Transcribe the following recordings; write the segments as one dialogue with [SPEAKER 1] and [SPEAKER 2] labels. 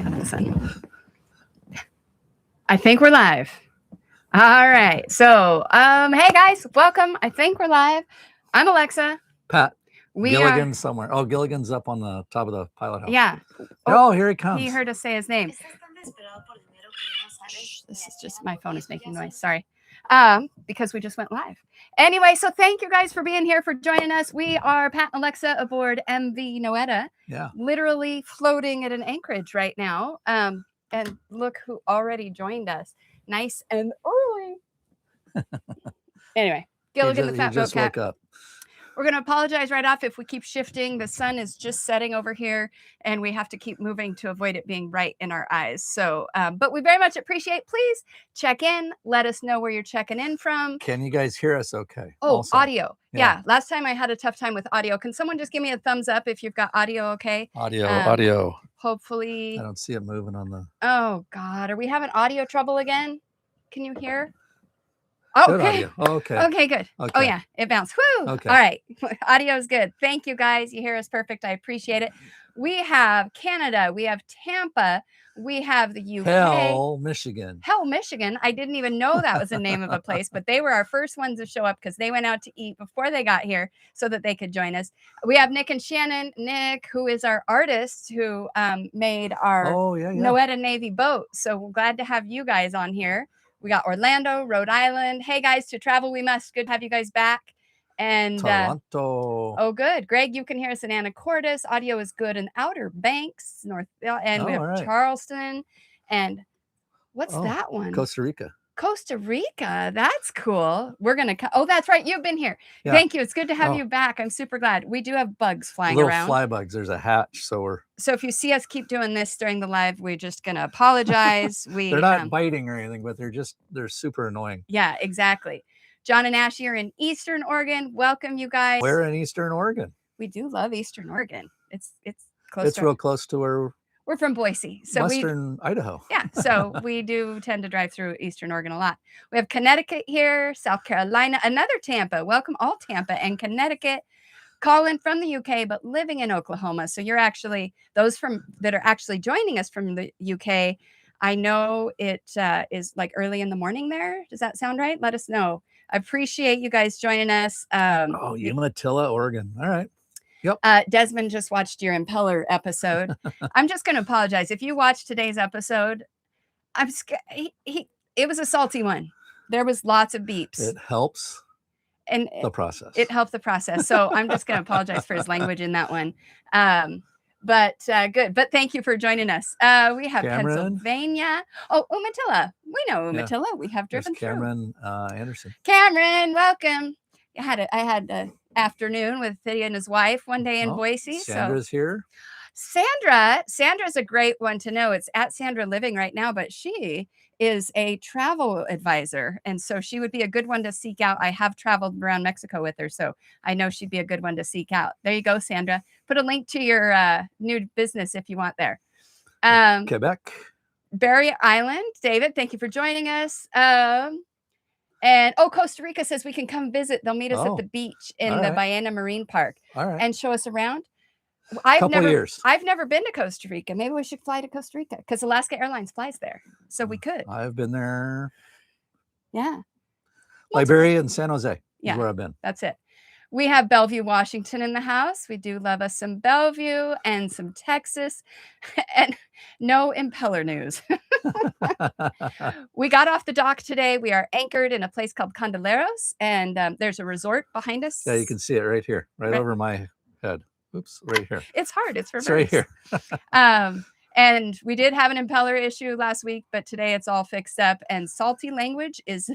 [SPEAKER 1] me out of the sun. I think we're live. All right. So, hey guys, welcome. I think we're live. I'm Alexa.
[SPEAKER 2] Pat.
[SPEAKER 1] We
[SPEAKER 2] Gilligan's somewhere. Oh, Gilligan's up on the top of the pilot house.
[SPEAKER 1] Yeah.
[SPEAKER 2] Oh, here he comes.
[SPEAKER 1] He heard us say his name. Shh, this is just my phone is making noise. Sorry. Because we just went live. Anyway, so thank you guys for being here, for joining us. We are Pat and Alexa aboard MV Noeta.
[SPEAKER 2] Yeah.
[SPEAKER 1] Literally floating at an anchorage right now. And look who already joined us. Nice and early. Anyway, Gilligan the Fat Boat Cat.
[SPEAKER 2] Woke up.
[SPEAKER 1] We're going to apologize right off if we keep shifting. The sun is just setting over here, and we have to keep moving to avoid it being right in our eyes. So, but we very much appreciate. Please check in. Let us know where you're checking in from.
[SPEAKER 2] Can you guys hear us okay?
[SPEAKER 1] Oh,
[SPEAKER 2] also?
[SPEAKER 1] Audio. Yeah. Last time I had a tough time with audio. Can someone just give me a thumbs up if you've got audio okay?
[SPEAKER 2] Audio.
[SPEAKER 1] Hopefully.
[SPEAKER 2] I don't see it moving on the...
[SPEAKER 1] Oh, God. Are we having audio trouble again? Can you hear? Oh, okay.
[SPEAKER 2] Okay.
[SPEAKER 1] Okay, good. Okay. Oh, yeah. It bounced. Woo.
[SPEAKER 2] Okay.
[SPEAKER 1] All right. Audio is good. Thank you, guys. You hear us perfect. I appreciate it. We have Canada. We have Tampa. We have the UK.
[SPEAKER 2] Hell, Michigan.
[SPEAKER 1] Hell, Michigan. I didn't even know that was the name of a place, but they were our first ones to show up because they went out to eat before they got here so that they could join us. We have Nick and Shannon. Nick, who is our artist who made our Noeta Navy boat. So we're glad to have you guys on here. We got Orlando, Rhode Island. Hey, guys, to travel we must. Good to have you guys back. And
[SPEAKER 2] Toronto.
[SPEAKER 1] Oh, good. Greg, you can hear us in Anacortes. Audio is good in Outer Banks, North. And we have Charleston. And what's that one?
[SPEAKER 2] Costa Rica.
[SPEAKER 1] Costa Rica. That's cool. We're going to... Oh, that's right. You've been here. Yeah. Thank you. It's good to have you back. I'm super glad. We do have bugs flying around.
[SPEAKER 2] Fly bugs. There's a hatch. So
[SPEAKER 1] if you see us keep doing this during the live, we're just going to apologize.
[SPEAKER 2] They're not biting or anything, but they're super annoying.
[SPEAKER 1] Yeah, exactly. John and Ashley are in Eastern Oregon. Welcome, you guys.
[SPEAKER 2] We're in Eastern Oregon.
[SPEAKER 1] We do love Eastern Oregon. It's close.
[SPEAKER 2] It's real close to where...
[SPEAKER 1] We're from Boise. So
[SPEAKER 2] Western Idaho.
[SPEAKER 1] Yeah. So we do tend to drive through Eastern Oregon a lot. We have Connecticut here, South Carolina, another Tampa. Welcome all Tampa and Connecticut. Calling from the UK, but living in Oklahoma. So you're actually, those that are actually joining us from the UK, I know it is like early in the morning there. Does that sound right? Let us know. I appreciate you guys joining us.
[SPEAKER 2] Umatilla, Oregon. All right. Yep.
[SPEAKER 1] Desmond just watched your Impeller episode. I'm just going to apologize. If you watched today's episode, I'm scared. It was a salty one. There was lots of beeps.
[SPEAKER 2] It helps the process.
[SPEAKER 1] It helped the process. So I'm just going to apologize for his language in that one. But good. But thank you for joining us. We have
[SPEAKER 2] Cameron.
[SPEAKER 1] Pennsylvania. Oh, Umatilla. We know Umatilla. Yeah. We have driven through.
[SPEAKER 2] Cameron Anderson.
[SPEAKER 1] Cameron, welcome. I had an afternoon with Thea and his wife one day in Boise.
[SPEAKER 2] Sandra's here.
[SPEAKER 1] Sandra's a great one to know. It's at Sandra Living right now, but she is a travel advisor. And so she would be a good one to seek out. I have traveled around Mexico with her, so I know she'd be a good one to seek out. There you go, Sandra. Put a link to your new business if you want there.
[SPEAKER 2] Quebec.
[SPEAKER 1] Barrier Island. David, thank you for joining us. And Costa Rica says we can come visit. They'll meet us at the beach in the Ballena Marine Park and show us around. I've never been to Costa Rica. Maybe we should fly to Costa Rica because Alaska Airlines flies there. So we could.
[SPEAKER 2] I've been there.
[SPEAKER 1] Yeah.
[SPEAKER 2] Liberia and San Jose is where I've been.
[SPEAKER 1] That's it. We have Bellevue, Washington in the house. We do love us some Bellevue and some Texas and no impeller news. We got off the dock today. We are anchored in a place called Candeleros, and there's a resort behind us.
[SPEAKER 2] Yeah, you can see it right here, right over my head. Oops, right here.
[SPEAKER 1] It's hard. It's reverse.
[SPEAKER 2] It's right
[SPEAKER 1] here. And we did have an impeller issue last week, but today it's all fixed up. And salty language is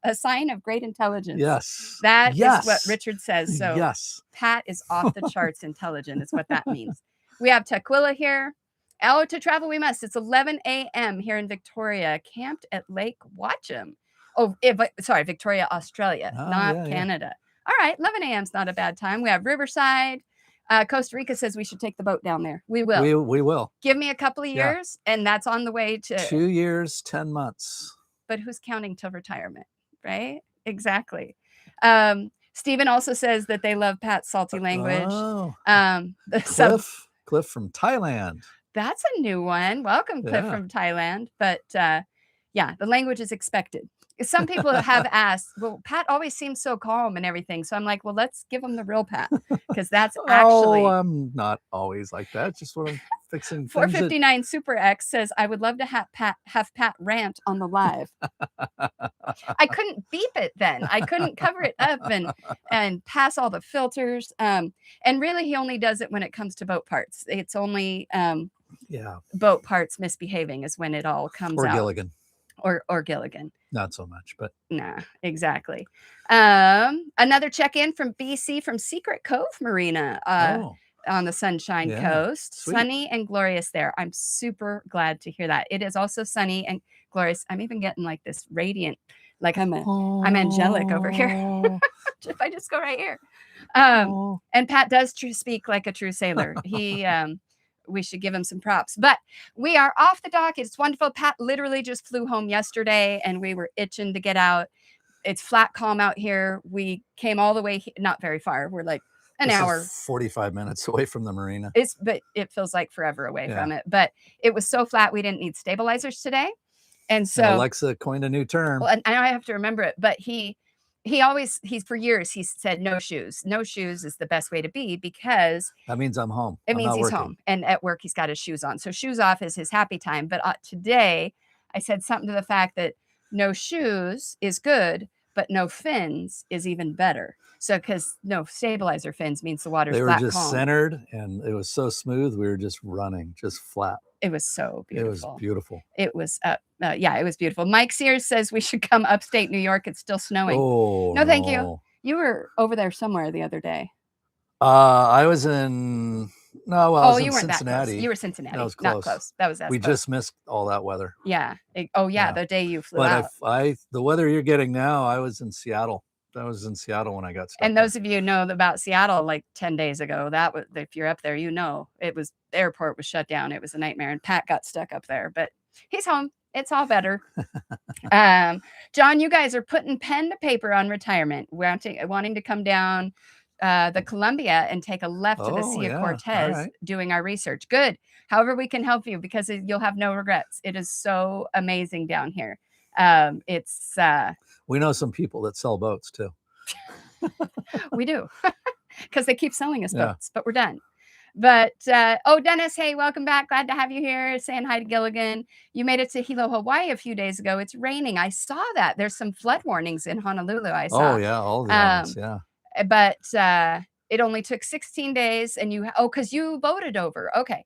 [SPEAKER 1] a sign of great intelligence.
[SPEAKER 2] Yes.
[SPEAKER 1] That is what Richard says. So
[SPEAKER 2] yes.
[SPEAKER 1] Pat is off the charts intelligent is what that means. We have Tequila here. To travel we must. It's 11 a.m. here in Victoria, camped at Lake Watcham. Sorry, Victoria, Australia, not Canada. All right, 11 a.m. is not a bad time. We have Riverside. Costa Rica says we should take the boat down there. We will.
[SPEAKER 2] We will.
[SPEAKER 1] Give me a couple of years, and that's on the way to
[SPEAKER 2] 2 years, 10 months.
[SPEAKER 1] But who's counting till retirement, right? Exactly. Stephen also says that they love Pat's salty language.
[SPEAKER 2] Oh. Cliff from Thailand.
[SPEAKER 1] That's a new one. Welcome, Cliff
[SPEAKER 2] Yeah.
[SPEAKER 1] from Thailand. But yeah, the language is expected. Some people have asked, well, Pat always seems so calm and everything. So I'm like, well, let's give him the real Pat because that's
[SPEAKER 2] Oh,
[SPEAKER 1] actually
[SPEAKER 2] I'm not always like that. Just when I'm fixing things that
[SPEAKER 1] 459 Super X says, I would love to have Pat rant on the live. I couldn't beep it then. I couldn't cover it up and pass all the filters. And really, he only does it when it comes to boat parts. It's only
[SPEAKER 2] yeah.
[SPEAKER 1] boat parts misbehaving is when it all comes
[SPEAKER 2] Or
[SPEAKER 1] out.
[SPEAKER 2] Gilligan.
[SPEAKER 1] Or Gilligan.
[SPEAKER 2] Not so much, but
[SPEAKER 1] Nah, exactly. Another check-in from BC from Secret Cove Marina on the Sunshine Coast.
[SPEAKER 2] sweet.
[SPEAKER 1] Sunny and glorious there. I'm super glad to hear that. It is also sunny and glorious. I'm even getting like this radiant, like I'm angelic over here. If I just go right here. And Pat does speak like a true sailor. He we should give him some props. But we are off the dock. It's wonderful. Pat literally just flew home yesterday and we were itching to get out. It's flat calm out here. We came all the way, not very far. We're like an hour.
[SPEAKER 2] 45 minutes away from the marina.
[SPEAKER 1] But it feels like forever away from it. But it was so flat, we didn't need stabilizers today. And so
[SPEAKER 2] Alexa coined a new term.
[SPEAKER 1] Well, and I have to remember it, but he's for years, he said no shoes. No shoes is the best way to be because
[SPEAKER 2] that means I'm home.
[SPEAKER 1] It means he's home. And at work, he's got his shoes on. So shoes off is his happy time. But today I said something to the fact that no shoes is good, but no fins is even better. So because no stabilizer fins means the water's flat,
[SPEAKER 2] they were just
[SPEAKER 1] calm.
[SPEAKER 2] Centered and it was so smooth. We were just running, just flat.
[SPEAKER 1] It was so beautiful.
[SPEAKER 2] It was beautiful.
[SPEAKER 1] It was, yeah, it was beautiful. Mike Sears says we should come upstate New York. It's still snowing.
[SPEAKER 2] Oh,
[SPEAKER 1] no, thank you. You were over there somewhere the other day.
[SPEAKER 2] I was in, I was in
[SPEAKER 1] you weren't
[SPEAKER 2] Cincinnati.
[SPEAKER 1] That close. You were Cincinnati.
[SPEAKER 2] That was close.
[SPEAKER 1] Not close. That was
[SPEAKER 2] we just missed all that weather.
[SPEAKER 1] Yeah. The day you flew out.
[SPEAKER 2] But the weather you're getting now, I was in Seattle. I was in Seattle when I got stuck.
[SPEAKER 1] And those of you know about Seattle, like 10 days ago, that was, if you're up there, the airport was shut down. It was a nightmare. And Pat got stuck up there, but he's home. It's all better. John, you guys are putting pen to paper on retirement, wanting to come down the Columbia and take a left to the Sea of Cortez, doing our research. Good. However, we can help you because you'll have no regrets. It is so amazing down here.
[SPEAKER 2] We know some people that sell boats too.
[SPEAKER 1] We do, because they keep selling us boats, but we're done. But Dennis, hey, welcome back. Glad to have you here. Saying hi to Gilligan. You made it to Hilo, Hawaii a few days ago. It's raining. I saw that. There's some flood warnings in Honolulu. I saw.
[SPEAKER 2] Oh yeah, all the islands, yeah.
[SPEAKER 1] But it only took 16 days, and because you voted over. Okay.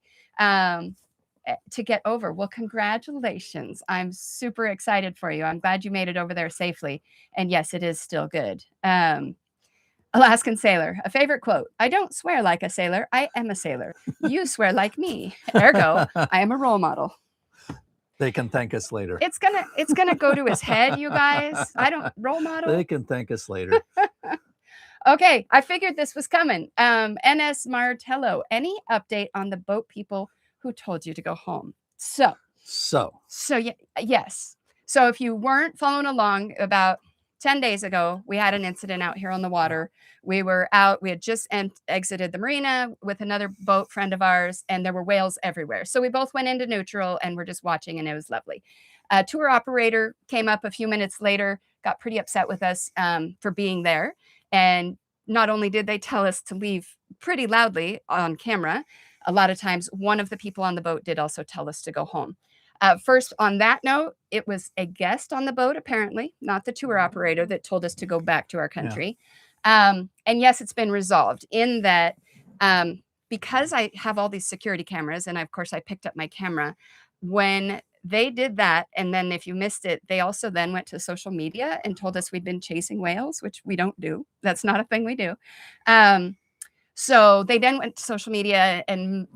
[SPEAKER 1] To get over. Well, congratulations. I'm super excited for you. I'm glad you made it over there safely. And yes, it is still good. Alaskan sailor, a favorite quote. I don't swear like a sailor. I am a sailor. You swear like me. Ergo, I am a role model.
[SPEAKER 2] They can thank us later.
[SPEAKER 1] It's gonna go to his head, you guys. I don't role model.
[SPEAKER 2] They can thank us later.
[SPEAKER 1] Okay, I figured this was coming. NS Martello, any update on the boat people who told you to go home? So yes. So if you weren't following along, about 10 days ago, we had an incident out here on the water. We were out, we had just exited the marina with another boat friend of ours, and there were whales everywhere. So we both went into neutral and we're just watching, and it was lovely. A tour operator came up a few minutes later, got pretty upset with us for being there. And not only did they tell us to leave pretty loudly on camera, a lot of times one of the people on the boat did also tell us to go home. First, on that note, it was a guest on the boat, apparently, not the tour operator, that told us to go back to our country. Yeah. And yes, it's been resolved in that because I have all these security cameras, and of course I picked up my camera, when they did that, and then if you missed it, they also then went to social media and told us we'd been chasing whales, which we don't do. That's not a thing we do. So they then went to social media and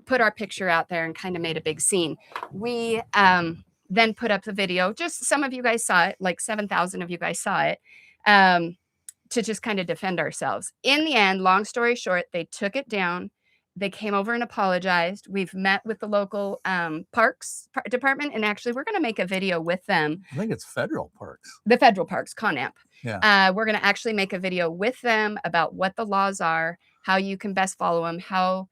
[SPEAKER 1] put our picture out there and kind of made a big scene. We then put up the video. Just some of you guys saw it, like 7,000 of you guys saw it, to just kind of defend ourselves. In the end, long story short, they took it down. They came over and apologized. We've met with the local parks department, and actually we're going to make a video with them.
[SPEAKER 2] I think it's federal parks.
[SPEAKER 1] The federal parks, ConAmp.
[SPEAKER 2] Yeah.
[SPEAKER 1] We're going to actually make a video with them about what the laws are, how you can best follow them, how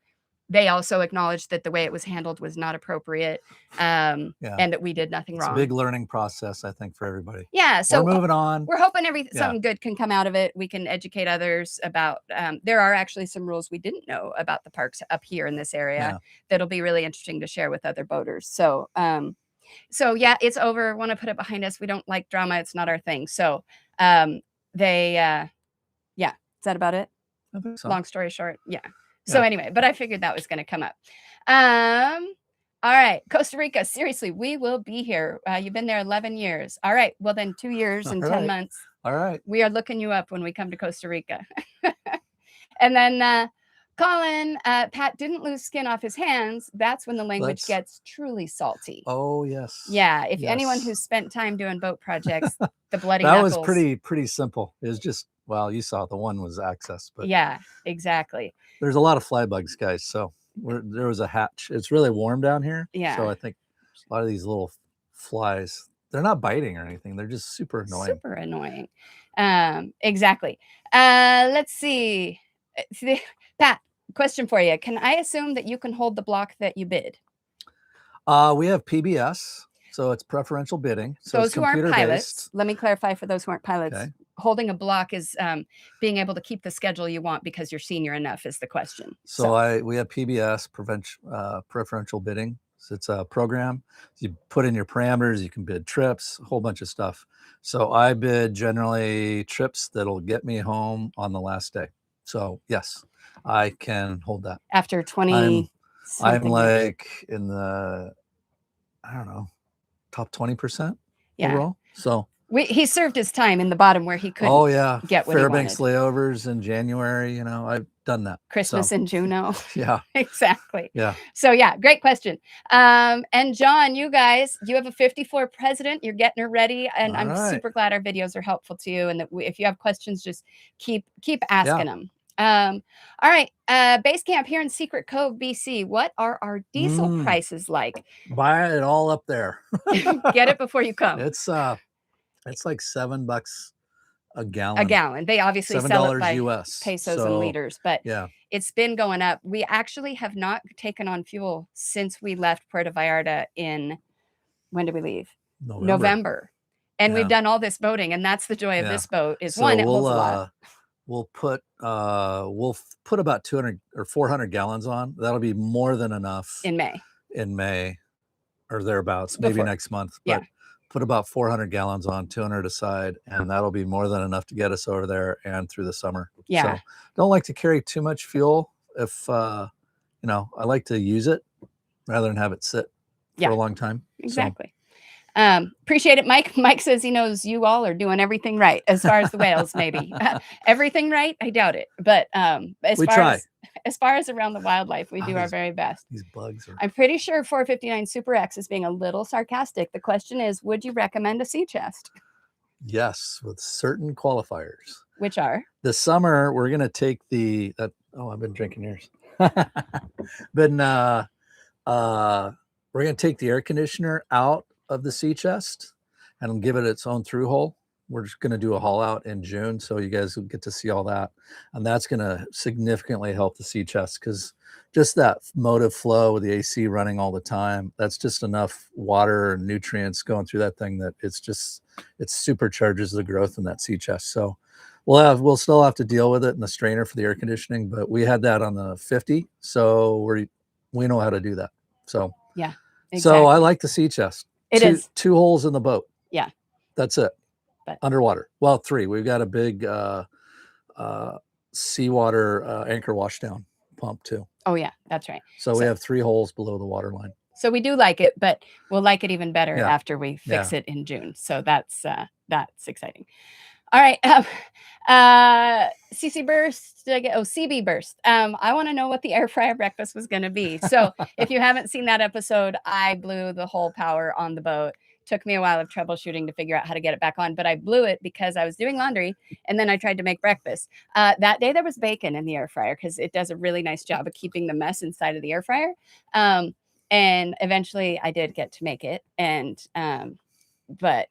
[SPEAKER 1] they also acknowledged that the way it was handled was not appropriate, and that we did nothing wrong.
[SPEAKER 2] It's a big learning process, I think, for everybody.
[SPEAKER 1] Yeah, so
[SPEAKER 2] we're moving on.
[SPEAKER 1] We're hoping something good can come out of it. We can educate others about. There are actually some rules we didn't know about the parks up here in this area that'll be really interesting to share with other boaters. So, yeah, it's over. Want to put it behind us. We don't like drama. It's not our thing. So, yeah, is that about it?
[SPEAKER 2] I think so.
[SPEAKER 1] Long story short, yeah. So anyway, but I figured that was going to come up. All right, Costa Rica, seriously, we will be here. You've been there 11 years. All right, well then 2 years and 10 months.
[SPEAKER 2] All right.
[SPEAKER 1] We are looking you up when we come to Costa Rica. And then Colin, Pat didn't lose skin off his hands. That's when the language gets truly salty.
[SPEAKER 2] Oh, yes.
[SPEAKER 1] Yeah, if anyone who's spent time doing boat projects, the bloody knuckles.
[SPEAKER 2] That was pretty simple. It was just, well, you saw the one was access. But
[SPEAKER 1] yeah, exactly.
[SPEAKER 2] There's a lot of fly bugs, guys, so there was a hatch. It's really warm down here.
[SPEAKER 1] Yeah.
[SPEAKER 2] So I think a lot of these little flies, they're not biting or anything. They're just super annoying.
[SPEAKER 1] Super annoying. Exactly. Let's see. Pat, question for you. Can I assume that you can hold the block that you bid?
[SPEAKER 2] We have PBS, so it's preferential bidding. So
[SPEAKER 1] those who aren't pilots, let me clarify for those who aren't pilots.
[SPEAKER 2] Okay.
[SPEAKER 1] Holding a block is being able to keep the schedule you want because you're senior enough is the question.
[SPEAKER 2] So we have PBS, preferential bidding. So it's a program. You put in your parameters, you can bid trips, a whole bunch of stuff. So I bid generally trips that'll get me home on the last day. So yes, I can hold that.
[SPEAKER 1] After 20
[SPEAKER 2] I'm like in the, I don't know, top 20% overall. So
[SPEAKER 1] he served his time in the bottom where he couldn't get what
[SPEAKER 2] Fairbanks
[SPEAKER 1] he wanted.
[SPEAKER 2] layovers in January, I've done that.
[SPEAKER 1] Christmas in Juneau.
[SPEAKER 2] Yeah.
[SPEAKER 1] Exactly.
[SPEAKER 2] Yeah.
[SPEAKER 1] So yeah, great question. And John, you guys, you have a 54 president. You're getting her ready. And I'm super glad our videos are helpful to you. And that if you have questions, just keep asking them. All right. Base camp here in Secret Cove, BC. What are our diesel prices like?
[SPEAKER 2] Buy it all up there.
[SPEAKER 1] Get it before you come.
[SPEAKER 2] It's like $7 a gallon.
[SPEAKER 1] A gallon. They obviously sell it by
[SPEAKER 2] US
[SPEAKER 1] pesos and liters, but
[SPEAKER 2] yeah,
[SPEAKER 1] it's been going up. We actually have not taken on fuel since we left Puerto Vallarta in, when did we leave? November. And we've done all this boating, and that's the joy of this boat is one, it holds a lot.
[SPEAKER 2] We'll put about 200 or 400 gallons on. That'll be more than enough
[SPEAKER 1] in
[SPEAKER 2] May or thereabouts, maybe next month. But put about 400 gallons on, 200 aside, and that'll be more than enough to get us over there and through the summer.
[SPEAKER 1] Yeah.
[SPEAKER 2] So don't like to carry too much fuel. If I like to use it rather than have it sit for a long time.
[SPEAKER 1] Exactly. Appreciate it, Mike. Mike says he knows you all are doing everything right as far as the whales, maybe. Everything right? I doubt it. But as far as around the wildlife, we do our very best.
[SPEAKER 2] These bugs are...
[SPEAKER 1] I'm pretty sure 459 Super X is being a little sarcastic. The question is, would you recommend a sea chest?
[SPEAKER 2] Yes, with certain qualifiers.
[SPEAKER 1] Which are?
[SPEAKER 2] This summer, we're going to take I've been drinking yours. We're going to take the air conditioner out of the sea chest and give it its own through hole. We're just going to do a haul out in June, so you guys will get to see all that, and that's going to significantly help the sea chest because just that motive flow with the AC running all the time, that's just enough water and nutrients going through that thing that it supercharges the growth in that sea chest. So we'll still have to deal with it in the strainer for the air conditioning, but we had that on the 50, so we know how to do that. So
[SPEAKER 1] yeah, exactly.
[SPEAKER 2] So I like the sea chest.
[SPEAKER 1] It is
[SPEAKER 2] 2 holes in the boat.
[SPEAKER 1] Yeah,
[SPEAKER 2] that's it. But underwater. Well, 3. We've got a big seawater anchor washdown pump too.
[SPEAKER 1] Oh yeah, that's right.
[SPEAKER 2] So we have 3 holes below the water line. So
[SPEAKER 1] we do like it, but we'll like it even better after we fix it in June. So that's exciting. All right. CC Burst, CB Burst. I want to know what the air fryer breakfast was going to be. So if you haven't seen that episode, I blew the whole power on the boat. Took me a while of troubleshooting to figure out how to get it back on, but I blew it because I was doing laundry and then I tried to make breakfast. That day there was bacon in the air fryer because it does a really nice job of keeping the mess inside of the air fryer. And eventually I did get to make it. And, but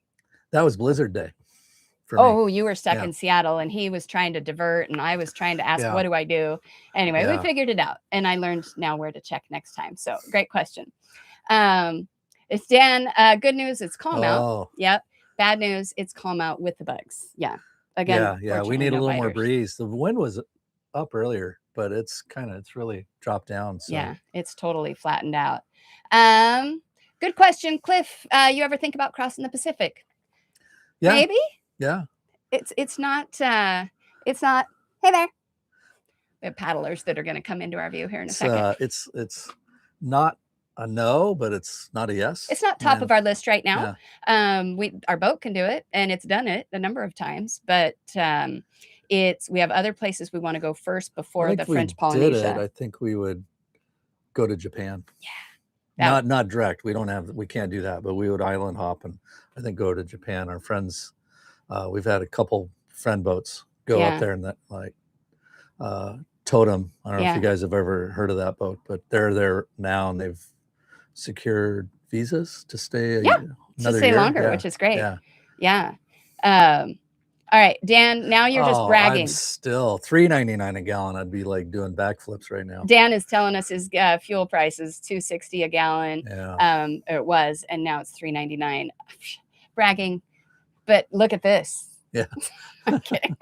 [SPEAKER 2] that was Blizzard Day. for me.
[SPEAKER 1] Oh, you were stuck
[SPEAKER 2] Yeah.
[SPEAKER 1] in Seattle and he was trying to divert and I was trying to ask,
[SPEAKER 2] Yeah.
[SPEAKER 1] what do I do? Anyway, we
[SPEAKER 2] Yeah.
[SPEAKER 1] figured it out and I learned now where to check next time. So great question. It's Dan. Good news, it's calm out.
[SPEAKER 2] Oh,
[SPEAKER 1] Yep. Bad news, it's calm out with the bugs. Yeah. Again,
[SPEAKER 2] yeah. Yeah. We
[SPEAKER 1] fortunately,
[SPEAKER 2] need a
[SPEAKER 1] no
[SPEAKER 2] little more
[SPEAKER 1] biters.
[SPEAKER 2] breeze. The wind was up earlier, but it's really dropped down. So
[SPEAKER 1] Yeah, it's totally flattened out. Good question, Cliff. You ever think about crossing the Pacific?
[SPEAKER 2] yeah.
[SPEAKER 1] Maybe.
[SPEAKER 2] Yeah.
[SPEAKER 1] It's not. It's not. Hey there. We have paddlers that are going to come into our view here in a second.
[SPEAKER 2] It's not a no, but it's not a yes.
[SPEAKER 1] It's not top of our list right now.
[SPEAKER 2] Yeah.
[SPEAKER 1] Our boat can do it, and it's done it a number of times. But we have other places we want to go first before the French Polynesia.
[SPEAKER 2] I think we would go to Japan.
[SPEAKER 1] Yeah.
[SPEAKER 2] Not direct. We can't do that, but we would island hop and I think go to Japan. Our friends, we've had a couple friend boats go
[SPEAKER 1] Yeah.
[SPEAKER 2] up there, and that Totem. I don't know if you guys have ever heard of that boat, but they're there now and they've secured visas to stay another year.
[SPEAKER 1] Longer, which is great.
[SPEAKER 2] Yeah.
[SPEAKER 1] All right, Dan, now you're just bragging.
[SPEAKER 2] I'm still $3.99 a gallon. I'd be like doing backflips right now.
[SPEAKER 1] Dan is telling us his fuel price is $2.60 a gallon.
[SPEAKER 2] Yeah.
[SPEAKER 1] It was, and now it's $3.99. Bragging, but look at this.
[SPEAKER 2] Yeah.
[SPEAKER 1] I'm kidding.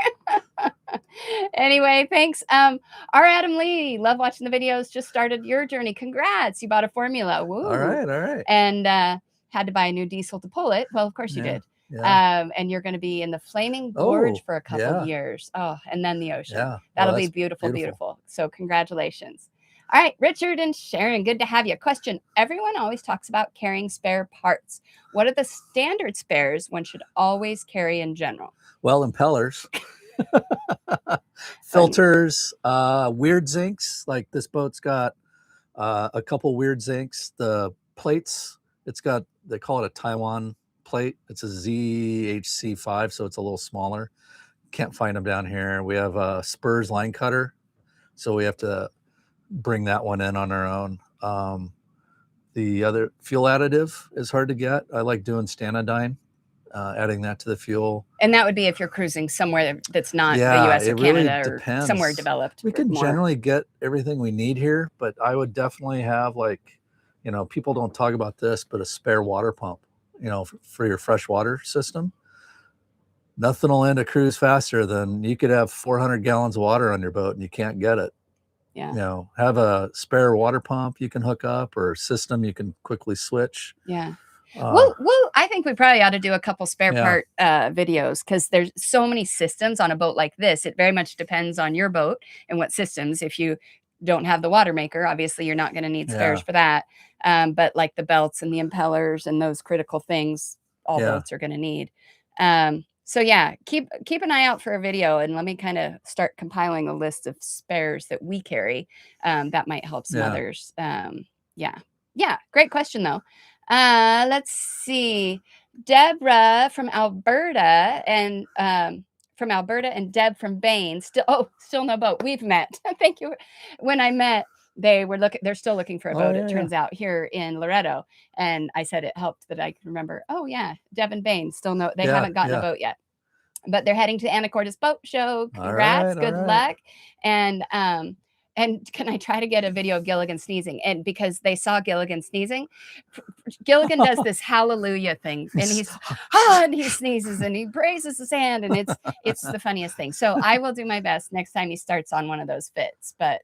[SPEAKER 1] Anyway, thanks. Our Adam Lee, love watching the videos. Just started your journey. Congrats. You bought a Formula. Woo.
[SPEAKER 2] All right.
[SPEAKER 1] And had to buy a new diesel to pull it. Well, of course you did.
[SPEAKER 2] Yeah.
[SPEAKER 1] And you're going to be in the Flaming Gorge for a couple years. Oh, and then the ocean.
[SPEAKER 2] Yeah.
[SPEAKER 1] That'll be beautiful. So congratulations. All right, Richard and Sharon, good to have you. Question: everyone always talks about carrying spare parts. What are the standard spares one should always carry in general?
[SPEAKER 2] Well, impellers, filters, weird zincs. Like this boat's got a couple weird zincs. The plates, they call it a Taiwan plate. It's a ZHC5, so it's a little smaller. Can't find them down here. We have a Spurs line cutter, so we have to bring that one in on our own. The other fuel additive is hard to get. I like doing Stanodine, adding that to the fuel.
[SPEAKER 1] And that would be if you're cruising somewhere that's not the US or Canada or somewhere developed.
[SPEAKER 2] We can generally get everything we need here, but I would definitely have, like, people don't talk about this, but a spare water pump, for your freshwater system. Nothing will end a cruise faster than you could have 400 gallons of water on your boat and you can't get it.
[SPEAKER 1] Yeah.
[SPEAKER 2] Have a spare water pump you can hook up, or a system you can quickly switch.
[SPEAKER 1] Yeah. Well, I think we probably ought to do a couple spare part videos, because there's so many systems on a boat like this. It very much depends on your boat and what systems. If you don't have the water maker, obviously you're not going to need spares for that. But like the belts and the impellers and those critical things, all boats are going to need. So yeah, keep an eye out for a video, and let me kind of start compiling a list of spares that we carry. That might help some others. Yeah. Great question though. Let's see. Deborah from Alberta and Deb from Bain. Still no boat. We've met. Thank you. When I met, they're still looking for a boat. It turns out here in Loretto. And I said it helped that I can remember. Oh yeah, Deb and Bain still they haven't gotten a boat yet, but they're heading to the Anacortes Boat Show. Congrats. Good luck. And can I try to get a video of Gilligan sneezing? And because they saw Gilligan sneezing, Gilligan does this hallelujah thing, and and he sneezes and he praises his hand, and it's the funniest thing. So I will do my best next time he starts on one of those fits. But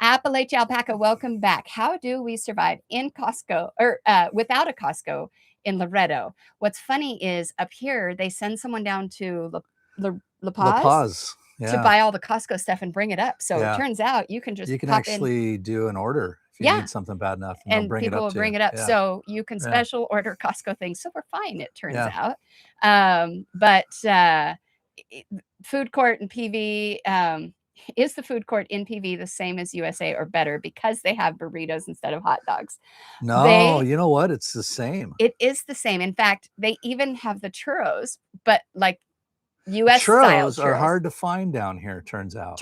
[SPEAKER 1] Appalachia Alpaca, welcome back. How do we survive in Costco or without a Costco in Loretto? What's funny is up here they send someone down to La Paz. To buy all the Costco stuff and bring it up. So it turns out you can
[SPEAKER 2] actually do an order if you need something bad enough, and
[SPEAKER 1] people will bring it up. So you can special order Costco things. So we're fine, it turns out. But food court and PV, is the food court in PV the same as USA or better because they have burritos instead of hot dogs?
[SPEAKER 2] No, you know what? It's the same.
[SPEAKER 1] It is the same. In fact, they even have the churros, but like US
[SPEAKER 2] churros are hard to find down here, turns out.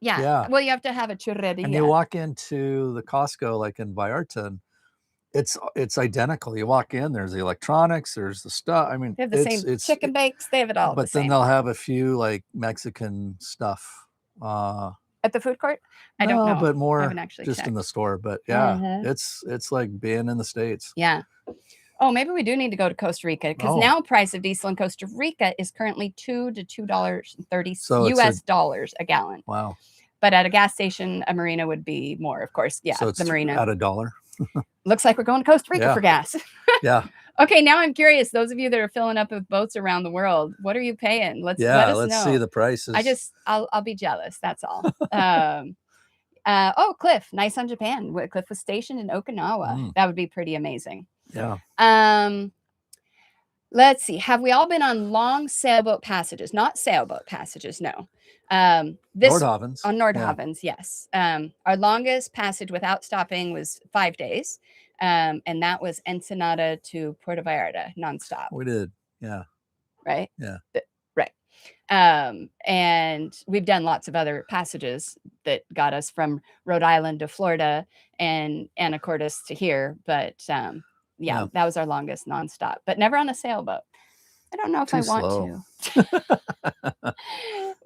[SPEAKER 1] Yeah. Well, you have to have a churreria.
[SPEAKER 2] And you walk into the Costco, like in Vallarta, It's identical. You walk in, there's the electronics, there's the stuff. I mean,
[SPEAKER 1] They have the same
[SPEAKER 2] it's
[SPEAKER 1] chicken bakes. They have it all the
[SPEAKER 2] but then
[SPEAKER 1] same.
[SPEAKER 2] they'll have a few like Mexican stuff.
[SPEAKER 1] At the food court? I don't
[SPEAKER 2] No,
[SPEAKER 1] know.
[SPEAKER 2] but
[SPEAKER 1] I haven't
[SPEAKER 2] more
[SPEAKER 1] actually
[SPEAKER 2] just in
[SPEAKER 1] checked.
[SPEAKER 2] the store. But yeah,
[SPEAKER 1] Mhm.
[SPEAKER 2] it's like being in the States.
[SPEAKER 1] Yeah. Oh, maybe we do need to go to Costa Rica because
[SPEAKER 2] Oh.
[SPEAKER 1] now price of diesel in Costa Rica is currently $2 to $2.30
[SPEAKER 2] So it's
[SPEAKER 1] US dollars a gallon.
[SPEAKER 2] Wow.
[SPEAKER 1] But at a gas station, a marina would be more, of course. Yeah,
[SPEAKER 2] So it's
[SPEAKER 1] the marina.
[SPEAKER 2] at $1.
[SPEAKER 1] Looks like we're going to Costa Rica
[SPEAKER 2] Yeah.
[SPEAKER 1] for gas.
[SPEAKER 2] Yeah.
[SPEAKER 1] Okay, now I'm curious. Those of you that are filling up with boats around the world, what are you paying? Let us
[SPEAKER 2] Let's
[SPEAKER 1] know.
[SPEAKER 2] see the prices.
[SPEAKER 1] I'll be jealous. That's all. Oh, Cliff, nice on Japan. Cliff was stationed in Okinawa. That would be pretty amazing.
[SPEAKER 2] Yeah.
[SPEAKER 1] Let's see. Have we all been on long sailboat passages? Not sailboat passages, no.
[SPEAKER 2] Nordhavns.
[SPEAKER 1] On Nordhavns, yes. Our longest passage without stopping was 5 days. And that was Ensenada to Puerto Vallarta nonstop.
[SPEAKER 2] We did. Yeah.
[SPEAKER 1] Right?
[SPEAKER 2] Yeah.
[SPEAKER 1] Right. And we've done lots of other passages that got us from Rhode Island to Florida and Anacortes to here. But yeah, that was our longest nonstop, but never on a sailboat. I don't know if I want to.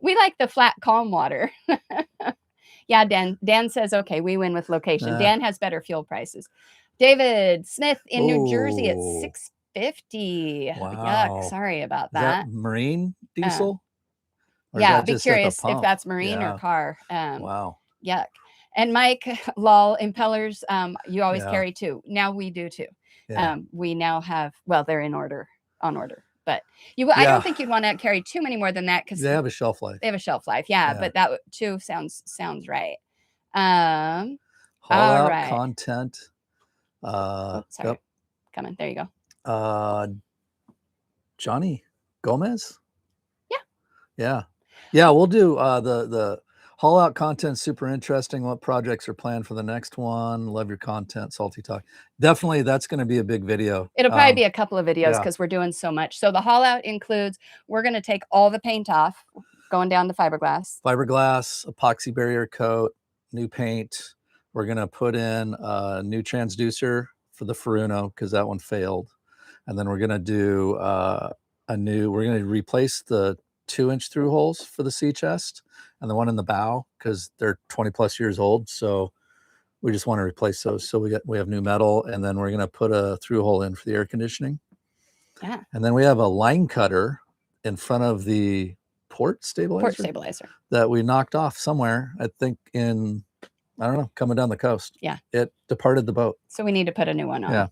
[SPEAKER 1] We like the flat, calm water. Yeah, Dan says, okay, we win with location. Dan has better fuel prices. David Smith in New Jersey at $6.50.
[SPEAKER 2] Wow.
[SPEAKER 1] Yuck, sorry about that.
[SPEAKER 2] Is that marine diesel?
[SPEAKER 1] Yeah, be curious if that's marine or car.
[SPEAKER 2] Wow.
[SPEAKER 1] Yuck. And Mike, lol, impellers, you always carry two. Now we do too. Yeah. We now have, well, they're on order, but I don't think you'd want to carry too many more than that because
[SPEAKER 2] they have a shelf life.
[SPEAKER 1] They have a shelf life, yeah. But that too sounds right.
[SPEAKER 2] Haul out content.
[SPEAKER 1] Sorry,
[SPEAKER 2] yep.
[SPEAKER 1] Coming. There you go.
[SPEAKER 2] Johnny Gomez.
[SPEAKER 1] Yeah.
[SPEAKER 2] Yeah. We'll do the haul out content. Super interesting. What projects are planned for the next one? Love your content, Salty Talk. Definitely, that's going to be a big video.
[SPEAKER 1] It'll probably be a couple of videos because we're doing so much. So the haul out includes we're going to take all the paint off, going down to fiberglass,
[SPEAKER 2] epoxy barrier coat, new paint. We're going to put in a new transducer for the Furuno because that one failed, and then we're going to do we're going to replace the 2-inch through holes for the sea chest and the one in the bow because they're 20 plus years old. So we just want to replace those. So we have new metal, and then we're going to put a through hole in for the air conditioning.
[SPEAKER 1] Yeah.
[SPEAKER 2] And then we have a line cutter in front of the port stabilizer that we knocked off somewhere. I think I don't know, coming down the coast.
[SPEAKER 1] Yeah.
[SPEAKER 2] It departed the boat.
[SPEAKER 1] So we need to put a new one on.
[SPEAKER 2] Yeah.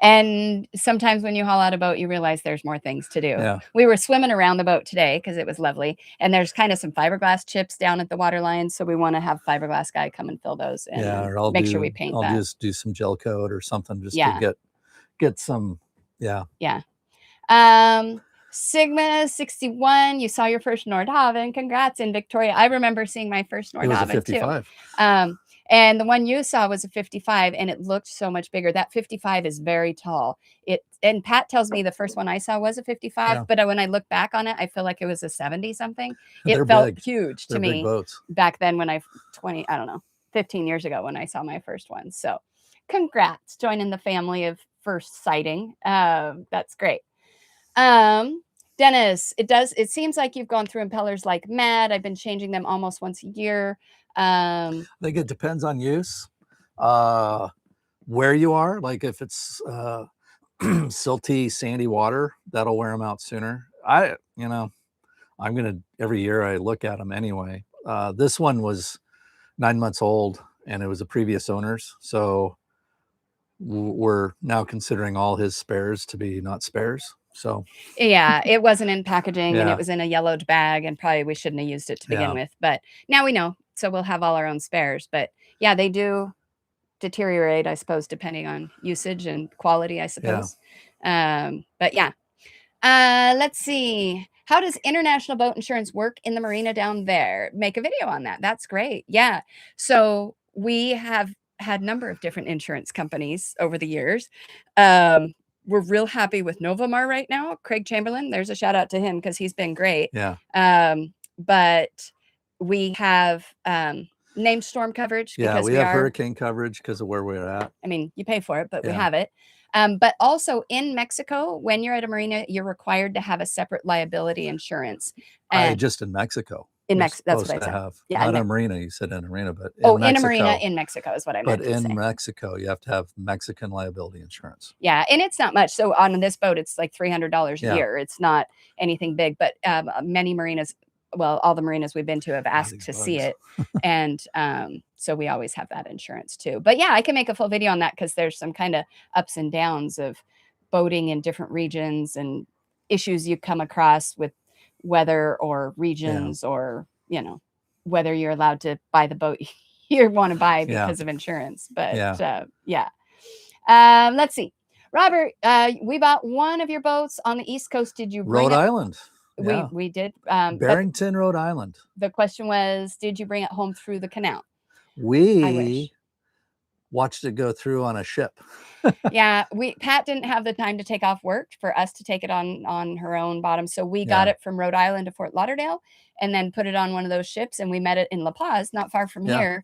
[SPEAKER 1] And sometimes when you haul out a boat, you realize there's more things to do.
[SPEAKER 2] Yeah.
[SPEAKER 1] We were swimming around the boat today because it was lovely. And there's kind of some fiberglass chips down at the water line. So we want to have fiberglass guy come and fill those and make sure we paint that.
[SPEAKER 2] I'll just do some gel coat or something just to get some. Yeah.
[SPEAKER 1] Yeah. Sigma 61, you saw your first Nordhavn. Congrats in Victoria. I remember seeing my first Nordhavn.
[SPEAKER 2] It was a 55.
[SPEAKER 1] Too. And the one you saw was a 55, and it looked so much bigger. That 55 is very tall. And Pat tells me the first one I saw was a 55, but when I look back on it, I feel like it was a 70 something. It felt huge to me back then when 15 years ago when I saw my first one. So congrats, joining the family of first sighting. That's great. Dennis, it seems like you've gone through impellers like mad. I've been changing them almost once a year.
[SPEAKER 2] I think it depends on use, where you are. Like if it's silty, sandy water, that'll wear them out sooner. Every year I look at them anyway. This one was 9 months old and it was a previous owner's. So we're now considering all his spares to be not spares. So
[SPEAKER 1] yeah, it wasn't in packaging and it was in a yellowed bag and probably we shouldn't have used it to begin with, but now we know. So we'll have all our own spares, but yeah, they do deteriorate, I suppose, depending on usage and quality, I suppose. But yeah, let's see. How does international boat insurance work in the marina down there? Make a video on that. That's great. Yeah. So we have had a number of different insurance companies over the years. We're real happy with Novamar right now. Craig Chamberlain, there's a shout out to him because he's been great.
[SPEAKER 2] Yeah.
[SPEAKER 1] But we have named storm coverage
[SPEAKER 2] Yeah,
[SPEAKER 1] because
[SPEAKER 2] we
[SPEAKER 1] we
[SPEAKER 2] have
[SPEAKER 1] are.
[SPEAKER 2] hurricane coverage because of where we're at.
[SPEAKER 1] I mean, you pay for it, but we
[SPEAKER 2] Yeah.
[SPEAKER 1] have it. But also in Mexico, when you're at a marina, you're required to have a separate liability insurance. And
[SPEAKER 2] Just in Mexico.
[SPEAKER 1] in
[SPEAKER 2] You're
[SPEAKER 1] Mexico, that's what I
[SPEAKER 2] supposed to
[SPEAKER 1] said.
[SPEAKER 2] have,
[SPEAKER 1] Yeah,
[SPEAKER 2] not
[SPEAKER 1] in
[SPEAKER 2] a marina. You said in a marina, but
[SPEAKER 1] Oh,
[SPEAKER 2] in
[SPEAKER 1] in a marina
[SPEAKER 2] Mexico.
[SPEAKER 1] in Mexico is what I
[SPEAKER 2] But
[SPEAKER 1] meant to say.
[SPEAKER 2] in Mexico, you have to have Mexican liability insurance.
[SPEAKER 1] Yeah, and it's not much. So on this boat, it's like $300 a
[SPEAKER 2] Yeah.
[SPEAKER 1] year. It's not anything big, but many marinas, well, all the marinas we've been to have asked
[SPEAKER 2] these
[SPEAKER 1] to see
[SPEAKER 2] bugs.
[SPEAKER 1] it. And so we always have that insurance too. But yeah, I can make a full video on that because there's some kind of ups and downs of boating in different regions and issues you come across with weather or regions or, you know, whether you're allowed to buy the boat you want to buy because of insurance. But yeah. Let's see. Robert, we bought one of your boats on the East Coast. Did you bring
[SPEAKER 2] Rhode Island?
[SPEAKER 1] Yeah. We did.
[SPEAKER 2] Barrington, Rhode Island.
[SPEAKER 1] The question was, did you bring it home through the canal?
[SPEAKER 2] We watched it go through on a ship.
[SPEAKER 1] Yeah, Pat didn't have the time to take off work for us to take it on her own bottom. So we got it from Rhode Island to Fort Lauderdale and then put it on one of those ships, and we met it in La Paz, not far from here.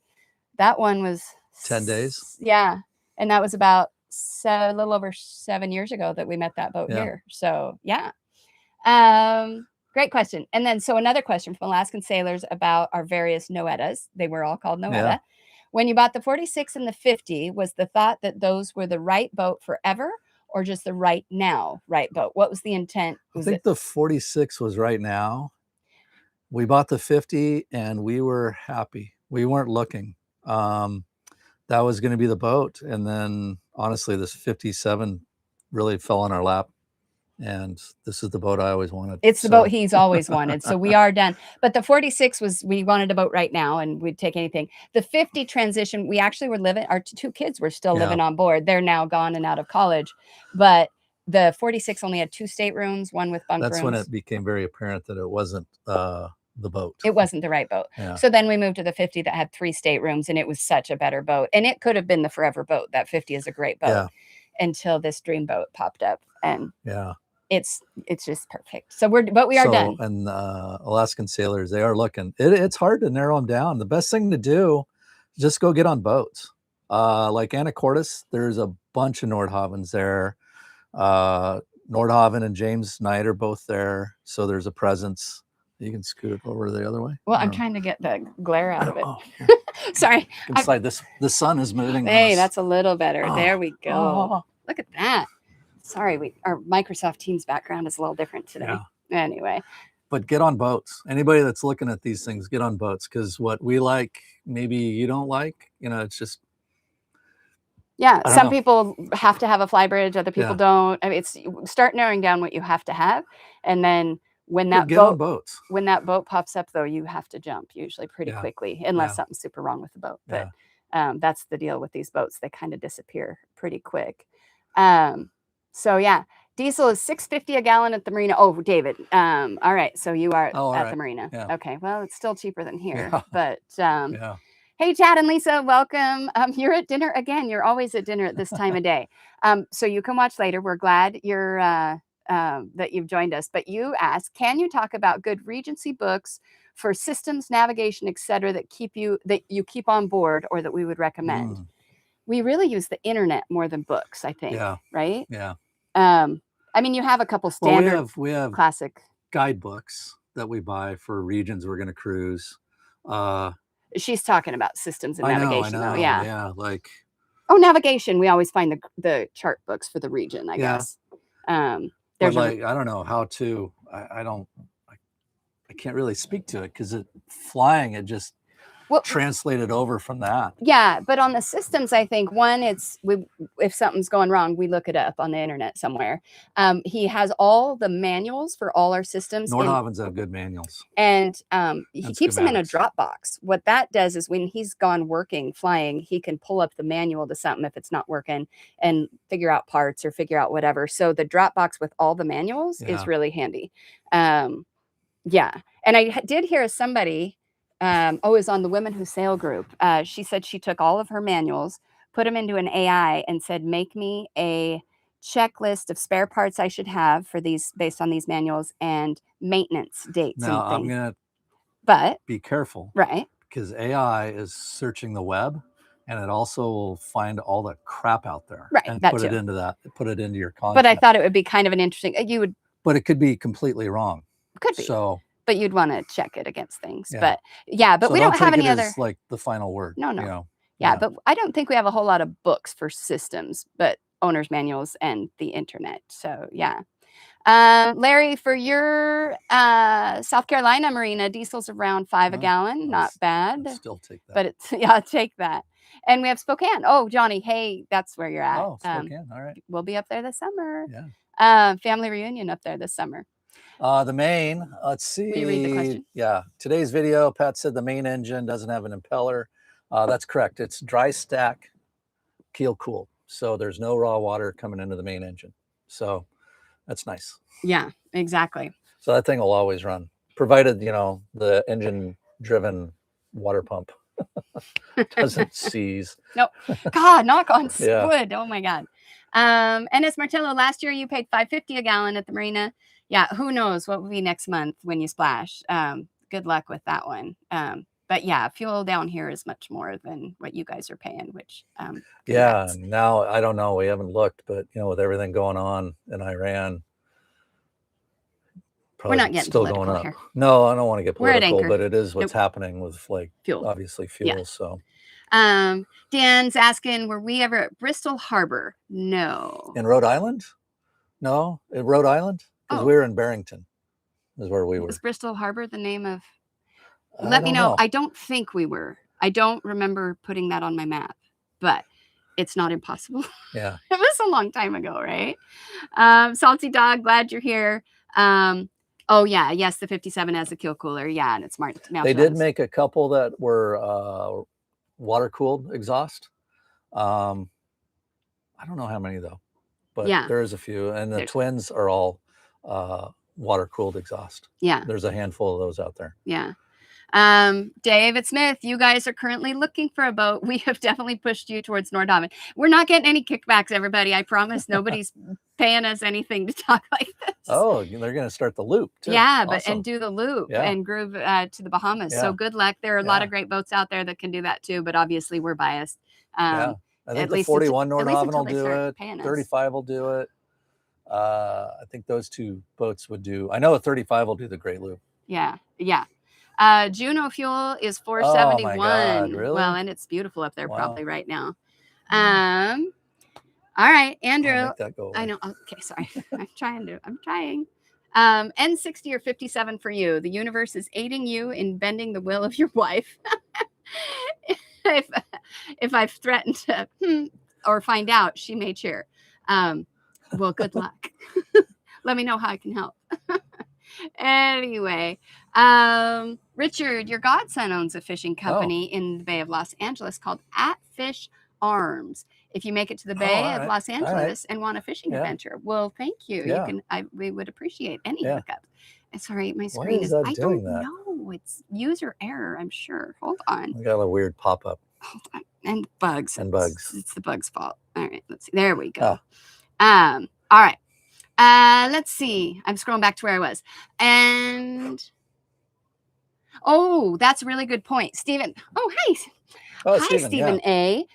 [SPEAKER 1] That one was
[SPEAKER 2] 10 days.
[SPEAKER 1] Yeah. And that was about a little over 7 years ago that we met that boat here. So yeah. Great question. And then, so another question from Alaskan sailors about our various Noetas. They were all called Noeta. Yeah. When you bought the 46 and the 50, was the thought that those were the right boat forever or just the right boat? What was the intent?
[SPEAKER 2] I think the 46 was right now. We bought the 50 and we were happy. We weren't looking. That was going to be the boat. And then honestly, this 57 really fell on our lap. And this is the boat I always wanted.
[SPEAKER 1] It's the boat he's always wanted. So we are done. But the 46 was, we wanted a boat right now and we'd take anything. The 50 transition, we actually were living, our 2 kids were still living on board. They're now gone and out of college. But the 46 only had 2 staterooms, one with bunk rooms.
[SPEAKER 2] That's when it became very apparent that it wasn't the boat.
[SPEAKER 1] It wasn't the right boat. Yeah. So then we moved to the 50 that had 3 staterooms, and it was such a better boat. And it could have been the forever boat. That 50 is a great boat until this dream boat popped up. And it's just perfect. So we are done.
[SPEAKER 2] And Alaskan sailors, they are looking. It's hard to narrow them down. The best thing to do is just go get on boats. Like Anacortes, there's a bunch of Nordhavns there. Nordhavn and James Knight are both there. So there's a presence. You can scoot it over the other way.
[SPEAKER 1] Well, I'm trying to get the glare out of it.
[SPEAKER 2] Oh,
[SPEAKER 1] sorry.
[SPEAKER 2] Inside this, the sun is moving.
[SPEAKER 1] Hey, that's a little better. There we go. Look at that. Sorry, our Microsoft Teams background is a little different today. Anyway.
[SPEAKER 2] But get on boats. Anybody that's looking at these things, get on boats, because what we like, maybe you don't like. You know, it's just.
[SPEAKER 1] Yeah, some people have to have a fly bridge, other people don't. I mean, start narrowing down what you have to have, and then when that boat pops up, though, you have to jump usually pretty quickly, unless something's super wrong with the boat. But that's the deal with these boats; they kind of disappear pretty quick. So yeah, diesel is $6.50 a gallon at the marina. Oh, David. All right, so you are at the marina. Yeah. Okay, well, it's still cheaper than here, but hey, Chad and Lisa, welcome. You're at dinner again. You're always at dinner at this time of day. So you can watch later. We're glad you're that you've joined us. But you asked, can you talk about good Regency books for systems, navigation, etc., that you keep on board or that we would recommend? We really use the internet more than books, I think. Yeah. Right?
[SPEAKER 2] Yeah.
[SPEAKER 1] I mean, you have a couple standard
[SPEAKER 2] we have
[SPEAKER 1] classic
[SPEAKER 2] guidebooks that we buy for regions we're going to cruise.
[SPEAKER 1] She's talking about systems and navigation, though. Yeah.
[SPEAKER 2] Yeah. Like.
[SPEAKER 1] Oh, navigation. We always find the chart books for the region, I guess.
[SPEAKER 2] There's like, I don't know how to, I can't really speak to it because flying, it just translated over from that.
[SPEAKER 1] Yeah. But on the systems, I think one, if something's going wrong, we look it up on the internet somewhere. He has all the manuals for all our systems.
[SPEAKER 2] Nordhavn's have good manuals.
[SPEAKER 1] And he keeps them in a Dropbox. What that does is when he's gone flying, he can pull up the manual to something if it's not working and figure out parts or figure out whatever. So the Dropbox with all the manuals is really handy. Yeah. And I did hear somebody is on the Women Who Sail group. She said she took all of her manuals, put them into an AI and said, make me a checklist of spare parts I should have for these based on these manuals and maintenance dates.
[SPEAKER 2] Now
[SPEAKER 1] and things.
[SPEAKER 2] I'm going to be careful.
[SPEAKER 1] Right.
[SPEAKER 2] because AI is searching the web, and it also will find all the crap out there
[SPEAKER 1] Right,
[SPEAKER 2] and
[SPEAKER 1] that
[SPEAKER 2] put it
[SPEAKER 1] too.
[SPEAKER 2] into put it into your
[SPEAKER 1] But I
[SPEAKER 2] content.
[SPEAKER 1] thought it would be kind of an interesting. You would
[SPEAKER 2] But it could be completely wrong.
[SPEAKER 1] could be,
[SPEAKER 2] So
[SPEAKER 1] but you'd want to check it against things.
[SPEAKER 2] yeah.
[SPEAKER 1] But yeah, but
[SPEAKER 2] So
[SPEAKER 1] we don't have
[SPEAKER 2] take
[SPEAKER 1] any
[SPEAKER 2] it
[SPEAKER 1] other.
[SPEAKER 2] as like the final word.
[SPEAKER 1] No,
[SPEAKER 2] You
[SPEAKER 1] no.
[SPEAKER 2] know.
[SPEAKER 1] Yeah, but I don't think we have a whole lot of books for systems, but owner's manuals and the internet. So yeah. Larry, for your South Carolina marina, diesel's around $5 a gallon. Not bad.
[SPEAKER 2] I'd still take that.
[SPEAKER 1] But it's yeah, I'll take that. And we have Spokane. Oh, Johnny, hey, that's where you're at.
[SPEAKER 2] Oh, Spokane. All right.
[SPEAKER 1] We'll be up there this summer.
[SPEAKER 2] Yeah.
[SPEAKER 1] Family reunion up there this summer.
[SPEAKER 2] The main, let's see.
[SPEAKER 1] Will you read the question?
[SPEAKER 2] Yeah. Today's video, Pat said the main engine doesn't have an impeller. That's correct. It's dry stack keel cooled. So there's no raw water coming into the main engine. So that's nice.
[SPEAKER 1] Yeah, exactly.
[SPEAKER 2] So that thing will always run, provided, you know, the engine driven water pump doesn't seize.
[SPEAKER 1] Nope. God, knock on
[SPEAKER 2] Yeah.
[SPEAKER 1] wood. Oh my God. And as Martello, last year you paid $5.50 a gallon at the marina. Yeah, who knows what will be next month when you splash. Good luck with that one. But yeah, fuel down here is much more than what you guys are paying, which
[SPEAKER 2] yeah, now I don't know. We haven't looked, but you know, with everything going on in Iran,
[SPEAKER 1] we're not getting
[SPEAKER 2] still going up. Here. No, I don't want to get political, but it is what's happening with like fuel. Obviously fuel. Yeah. So
[SPEAKER 1] Dan's asking, were we ever at Bristol Harbor? No.
[SPEAKER 2] In Rhode Island? No, in Rhode Island? Because we were in Barrington is where we were.
[SPEAKER 1] Was Bristol Harbor the name of? Let me know. I don't think we were. I don't remember putting that on my map, but it's not impossible.
[SPEAKER 2] Yeah.
[SPEAKER 1] It was a long time ago, right? Salty Dog, glad you're here. Oh yeah, yes, the 57 has a keel cooler. Yeah, and it's smart.
[SPEAKER 2] They did make a couple that were water cooled exhaust. I don't know how many though, but there is a few, and the twins are all water cooled exhaust.
[SPEAKER 1] Yeah,
[SPEAKER 2] there's a handful of those out there.
[SPEAKER 1] Yeah. David Smith, you guys are currently looking for a boat. We have definitely pushed you towards Nordhavn. We're not getting any kickbacks, everybody. I promise. Nobody's paying us anything to talk like this.
[SPEAKER 2] Oh, they're going to start the loop too.
[SPEAKER 1] Yeah, but and do the loop and groove to the Bahamas. So good luck. There are a lot of great boats out there that can do that too, but obviously we're biased.
[SPEAKER 2] I think the 41 Nordhavn will do it. 35 will do it. I think those two boats would do. I know a 35 will do the Great Loop.
[SPEAKER 1] Yeah. Juno fuel is $4.71.
[SPEAKER 2] Oh my God, really?
[SPEAKER 1] Well, and it's beautiful up there probably right now. All right, Andrew. I know. Okay, sorry. I'm trying. N60 or 57 for you. The universe is aiding you in bending the will of your wife. If I've threatened to or find out, she may cheer. Well, good luck. Let me know how I can help. Anyway, Richard, your godson owns a fishing company in the Bay of Los Angeles called At Fish Arms. If you make it to the Bay of Los Angeles and want a fishing adventure, well, thank you. You can. We would appreciate any hookups. Sorry, my screen is. I don't know. It's user error. I'm sure. Hold on.
[SPEAKER 2] We got a weird pop up.
[SPEAKER 1] Hold on. And bugs. It's the bug's fault. All right. Let's see. There we go.
[SPEAKER 2] Oh.
[SPEAKER 1] All right. Let's see. I'm scrolling back to where I was. And oh, that's a really good point. Stephen. Oh, hi. Hi, Stephen A.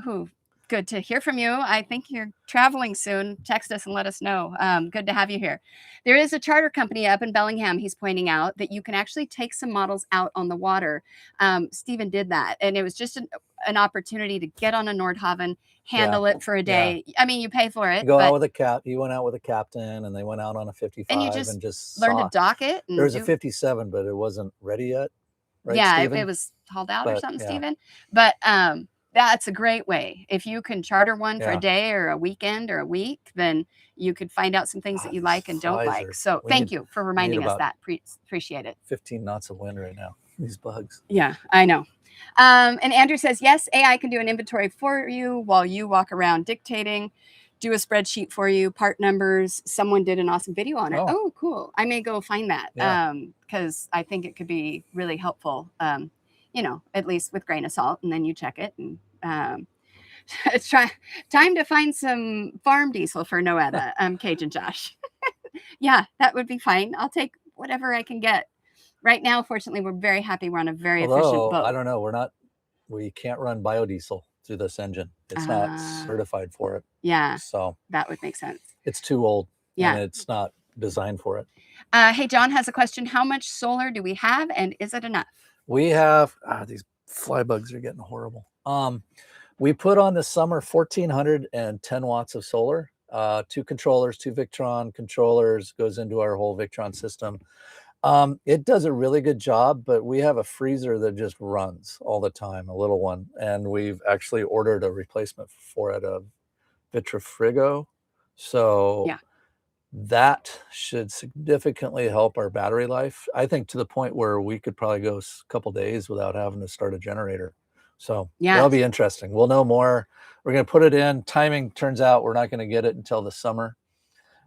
[SPEAKER 1] Who good to hear from you. I think you're traveling soon. Text us and let us know. Good to have you here. There is a charter company up in Bellingham, he's pointing out, that you can actually take some models out on the water. Stephen did that. And it was just an opportunity to get on a Nordhavn, handle it for a day. I mean, you pay for it.
[SPEAKER 2] You out with you went out with a captain, and they went out on a 55 and just
[SPEAKER 1] learned to dock it.
[SPEAKER 2] There was a 57, but it wasn't ready yet. Right,
[SPEAKER 1] yeah,
[SPEAKER 2] Steven?
[SPEAKER 1] it was hauled out or something, Stephen. But that's a great way. If you can charter one for a day or a weekend or a week, then you could find out some things that you like and don't like. So thank you for reminding us that. Appreciate it.
[SPEAKER 2] 15 knots of wind right now. These bugs.
[SPEAKER 1] Yeah, I know. And Andrew says, yes, AI can do an inventory for you while you walk around dictating, do a spreadsheet for you, part numbers. Someone did an awesome video on it. Oh, cool. I may go find that because I think it could be really helpful, at least with grain of salt. And then you check it. And it's time to find some farm diesel for Noeta, Cajun Josh. Yeah, that would be fine. I'll take whatever I can get. right now, fortunately, we're very happy. We're on a very efficient
[SPEAKER 2] Although,
[SPEAKER 1] boat.
[SPEAKER 2] I don't know, we can't run biodiesel through this engine. It's not certified for it.
[SPEAKER 1] Yeah,
[SPEAKER 2] So
[SPEAKER 1] that would make sense.
[SPEAKER 2] it's too old.
[SPEAKER 1] Yeah.
[SPEAKER 2] And it's not designed for it.
[SPEAKER 1] Hey, John has a question. How much solar do we have, and is it enough?
[SPEAKER 2] We have, these fly bugs are getting horrible. We put on this summer 1,410 watts of solar, 2 controllers, 2 Victron controllers, goes into our whole Victron system. It does a really good job, but we have a freezer that just runs all the time, a little one. And we've actually ordered a replacement for it, a Vitrifrigo. So
[SPEAKER 1] Yeah.
[SPEAKER 2] that should significantly help our battery life. I think to the point where we could probably go a couple days without having to start a generator. So that'll be interesting. We'll know more. We're going to put it in. Timing turns out we're not going to get it until the summer.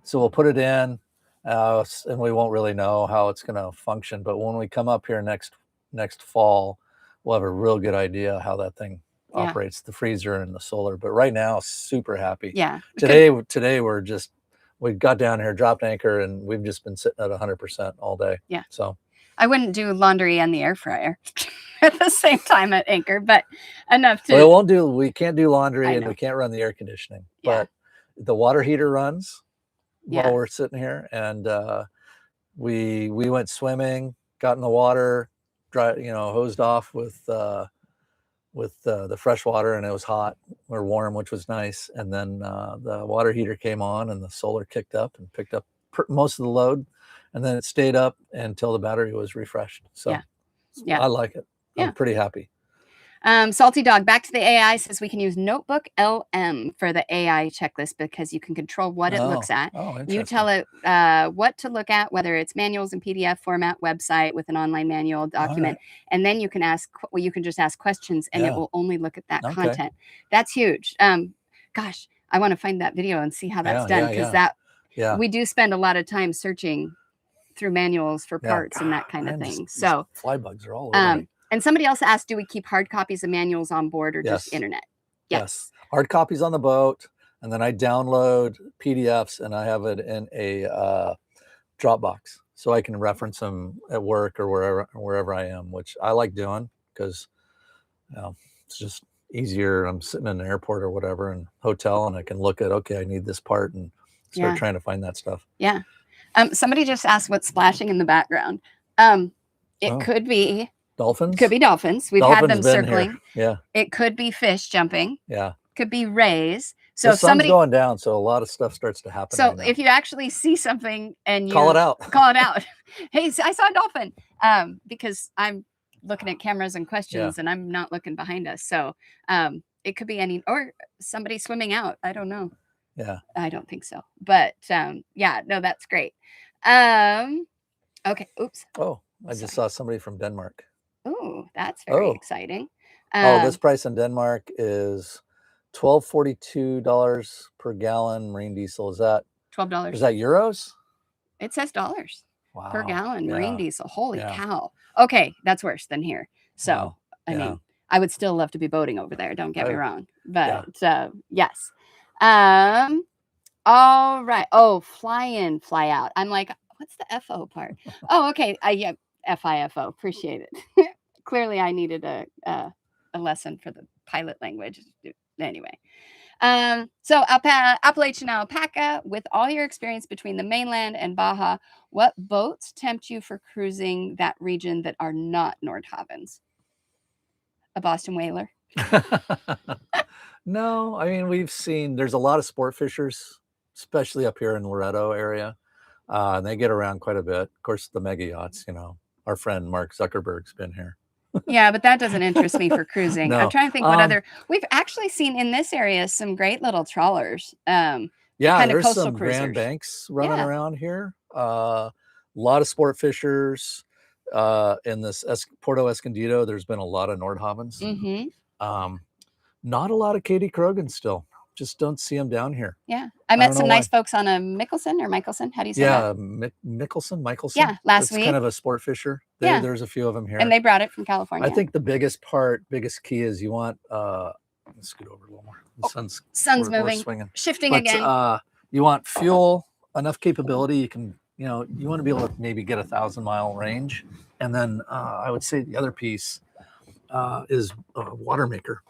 [SPEAKER 2] So we'll put it in, and we won't really know how it's going to function. But when we come up here next fall, we'll have a real good idea how that thing operates, the freezer and the solar. But right now, super happy.
[SPEAKER 1] Yeah.
[SPEAKER 2] Today we got down here, dropped anchor, and we've just been sitting at 100% all day.
[SPEAKER 1] Yeah.
[SPEAKER 2] So
[SPEAKER 1] I wouldn't do laundry and the air fryer at the same time at anchor, but enough to.
[SPEAKER 2] Well, we can't do laundry and we can't run the air conditioning, but the water heater runs while we're sitting here. And we went swimming, got in the water, hosed off with the fresh water, and it was hot or warm, which was nice. And then the water heater came on and the solar kicked up and picked up most of the load, and then it stayed up until the battery was refreshed. So I like it. I'm pretty happy.
[SPEAKER 1] Salty Dog, back to the AI, says we can use Notebook LM for the AI checklist because you can control what it looks at. You tell it what to look at, whether it's manuals in PDF format, website with an online manual document, and then you can just ask questions and it will only look at that content. That's huge. Gosh, I want to find that video and see how that's done, because we do spend a lot of time searching through manuals for parts and that kind of thing. So
[SPEAKER 2] fly bugs are all over me.
[SPEAKER 1] And somebody else asked, do we keep hard copies of manuals on board or just internet?
[SPEAKER 2] Yes. Hard copies on the boat, and then I download PDFs and I have it in a Dropbox so I can reference them at work or wherever I am, which I like doing because it's just easier. I'm sitting in an airport or whatever and hotel, and I can look at, okay, I need this part, and start trying to find that stuff.
[SPEAKER 1] Yeah. Somebody just asked what's splashing in the background. It could be
[SPEAKER 2] dolphins.
[SPEAKER 1] Could be dolphins. We've had them circling.
[SPEAKER 2] Here. Yeah.
[SPEAKER 1] It could be fish jumping.
[SPEAKER 2] Yeah.
[SPEAKER 1] Could be rays. So
[SPEAKER 2] the sun's going down, so a lot of stuff starts to happen.
[SPEAKER 1] So if you actually see something and you
[SPEAKER 2] call it out,
[SPEAKER 1] Hey, I saw a dolphin. Because I'm looking at cameras and questions, and I'm not looking behind us. So it could be or somebody swimming out. I don't know.
[SPEAKER 2] Yeah.
[SPEAKER 1] I don't think so. But no, that's great. Okay. Oops.
[SPEAKER 2] Oh, I just saw somebody from Denmark.
[SPEAKER 1] Oh, that's very exciting.
[SPEAKER 2] This price in Denmark is $12.42 per gallon marine diesel. Is that
[SPEAKER 1] $12?
[SPEAKER 2] Is that euros?
[SPEAKER 1] It says dollars per gallon marine diesel. Holy cow. Okay, that's worse than here. So I mean, I would still love to be boating over there. Don't get me wrong. But yes. All right. Oh, fly in, fly out. I'm like, what's the FO part? Oh, okay. Yeah, FIFO. Appreciate it. Clearly, I needed a lesson for the pilot language. Anyway, so Appalachian Alpaca, with all your experience between the mainland and Baja, what boats tempt you for cruising that region that are not Nordhavns? A Boston whaler?
[SPEAKER 2] No, I mean, there's a lot of sport fishers, especially up here in Loretto area. And they get around quite a bit. Of course, the mega yachts, our friend Mark Zuckerberg's been here.
[SPEAKER 1] Yeah, but that doesn't interest me for cruising. I'm trying to think what we've actually seen in this area some great little trawlers.
[SPEAKER 2] There's some Grand Banks running around here. A lot of sport fishers. In this Porto Escondido, there's been a lot of Nordhavns.
[SPEAKER 1] Mm-hmm.
[SPEAKER 2] Not a lot of Katie Krogan still. Just don't see them down here.
[SPEAKER 1] Yeah. I met some nice folks on a Mickelson or Michelson. How do you say that?
[SPEAKER 2] Michelson.
[SPEAKER 1] Yeah, last week.
[SPEAKER 2] It's kind of a sport fisher. There's a few of them here.
[SPEAKER 1] And they brought it from California.
[SPEAKER 2] I think the biggest key is you want, let's scoot over a little more. The
[SPEAKER 1] sun's moving,
[SPEAKER 2] swinging.
[SPEAKER 1] Shifting again.
[SPEAKER 2] You want fuel, enough capability. You can you know, you want to be able to maybe get 1,000-mile range. And then I would say the other piece is a water maker.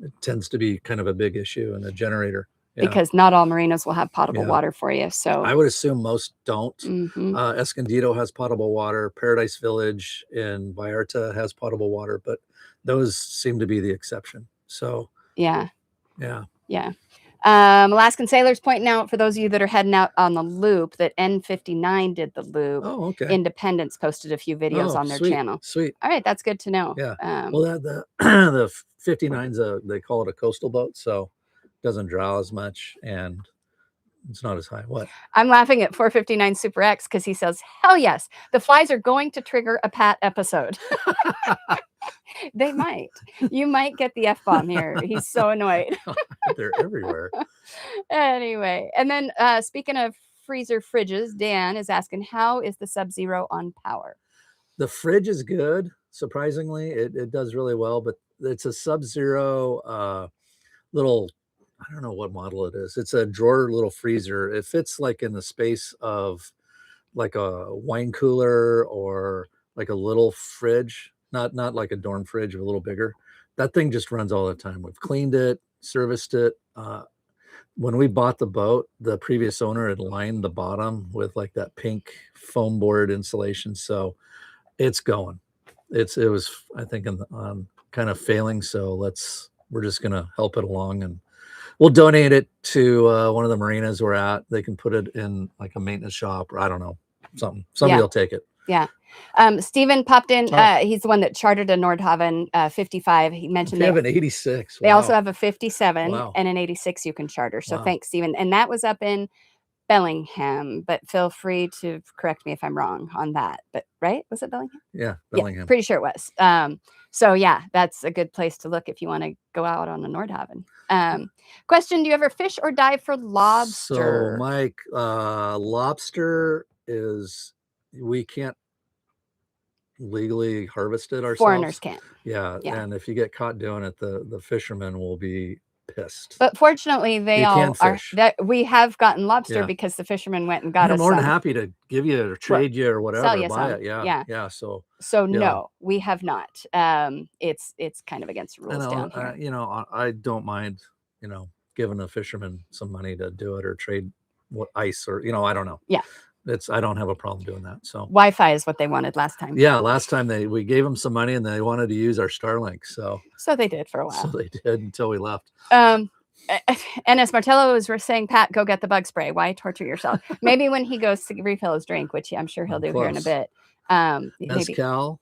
[SPEAKER 2] It tends to be kind of a big issue, and a generator. Yeah.
[SPEAKER 1] Because not all marinas will have potable
[SPEAKER 2] Yeah.
[SPEAKER 1] water for you. So
[SPEAKER 2] I would assume most don't.
[SPEAKER 1] Mhm.
[SPEAKER 2] Escondido has potable water. Paradise Village in Vallarta has potable water, but those seem to be the exception. So
[SPEAKER 1] yeah,
[SPEAKER 2] yeah.
[SPEAKER 1] yeah. Alaskan Sailors pointing out, for those of you that are heading out on the loop, that N59 did the loop.
[SPEAKER 2] Oh, okay.
[SPEAKER 1] Independence posted a few videos on their channel.
[SPEAKER 2] Sweet.
[SPEAKER 1] All right, that's good to know.
[SPEAKER 2] Yeah. Well, the the 59's they call it a coastal boat, so it doesn't draw as much and it's not as high. What?
[SPEAKER 1] I'm laughing at 459 Super X because he says, "Hell yes, the flies are going to trigger a Pat episode." They might. You might get the F-bomb here. He's so annoyed.
[SPEAKER 2] They're everywhere.
[SPEAKER 1] Anyway, and then speaking of freezer fridges, Dan is asking, how is the Sub-Zero on power?
[SPEAKER 2] The fridge is good. Surprisingly, it does really well, but it's a Sub-Zero little, I don't know what model it is. It's a drawer little freezer. It fits like in the space of like a wine cooler or like a little fridge, not like a dorm fridge, a little bigger. That thing just runs all the time. We've cleaned it, serviced it. When we bought the boat, the previous owner had lined the bottom with like that pink foam board insulation. So it's going. It was, I think, kind of failing. So we're just gonna help it along, and we'll donate it to one of the marinas we're at. They can put it in like a maintenance shop, or I don't know, something. Somebody will take it.
[SPEAKER 1] Yeah. Steven popped in. He's the one that chartered a Nordhavn 55. He mentioned
[SPEAKER 2] they have an 86.
[SPEAKER 1] They also have a 57
[SPEAKER 2] Wow.
[SPEAKER 1] and an 86 you can charter. So
[SPEAKER 2] Wow.
[SPEAKER 1] thanks, Steven. And that was up in Bellingham, but feel free to correct me if I'm wrong on that. But right? Was it Bellingham?
[SPEAKER 2] Yeah, Bellingham.
[SPEAKER 1] Yeah, pretty sure it was. So yeah, that's a good place to look if you want to go out on a Nordhavn. Question, do you ever fish or dive for lobster?
[SPEAKER 2] So Mike, lobster is, we can't legally harvest it ourselves.
[SPEAKER 1] Foreigners can't.
[SPEAKER 2] Yeah. And if you get caught doing it, the fishermen will be pissed.
[SPEAKER 1] But fortunately, they all are. That we have gotten lobster because the fishermen went and got us.
[SPEAKER 2] I'm more than happy to give you or trade you or whatever.
[SPEAKER 1] Sell you
[SPEAKER 2] buy
[SPEAKER 1] some.
[SPEAKER 2] it. Yeah. So
[SPEAKER 1] no, we have not. It's kind of against the rules down here.
[SPEAKER 2] You know, I don't mind, you know, giving a fisherman some money to do it or trade ice or, you know, I don't know.
[SPEAKER 1] Yeah.
[SPEAKER 2] I don't have a problem doing that. So
[SPEAKER 1] Wi-Fi is what they wanted last time.
[SPEAKER 2] Yeah, last time we gave them some money and they wanted to use our Starlink. So
[SPEAKER 1] they did for a while.
[SPEAKER 2] So they did until we left.
[SPEAKER 1] NS Martello was saying, Pat, go get the bug spray. Why torture yourself? Maybe when he goes to refill his drink, which I'm sure he'll do here in a bit.
[SPEAKER 2] Mezcal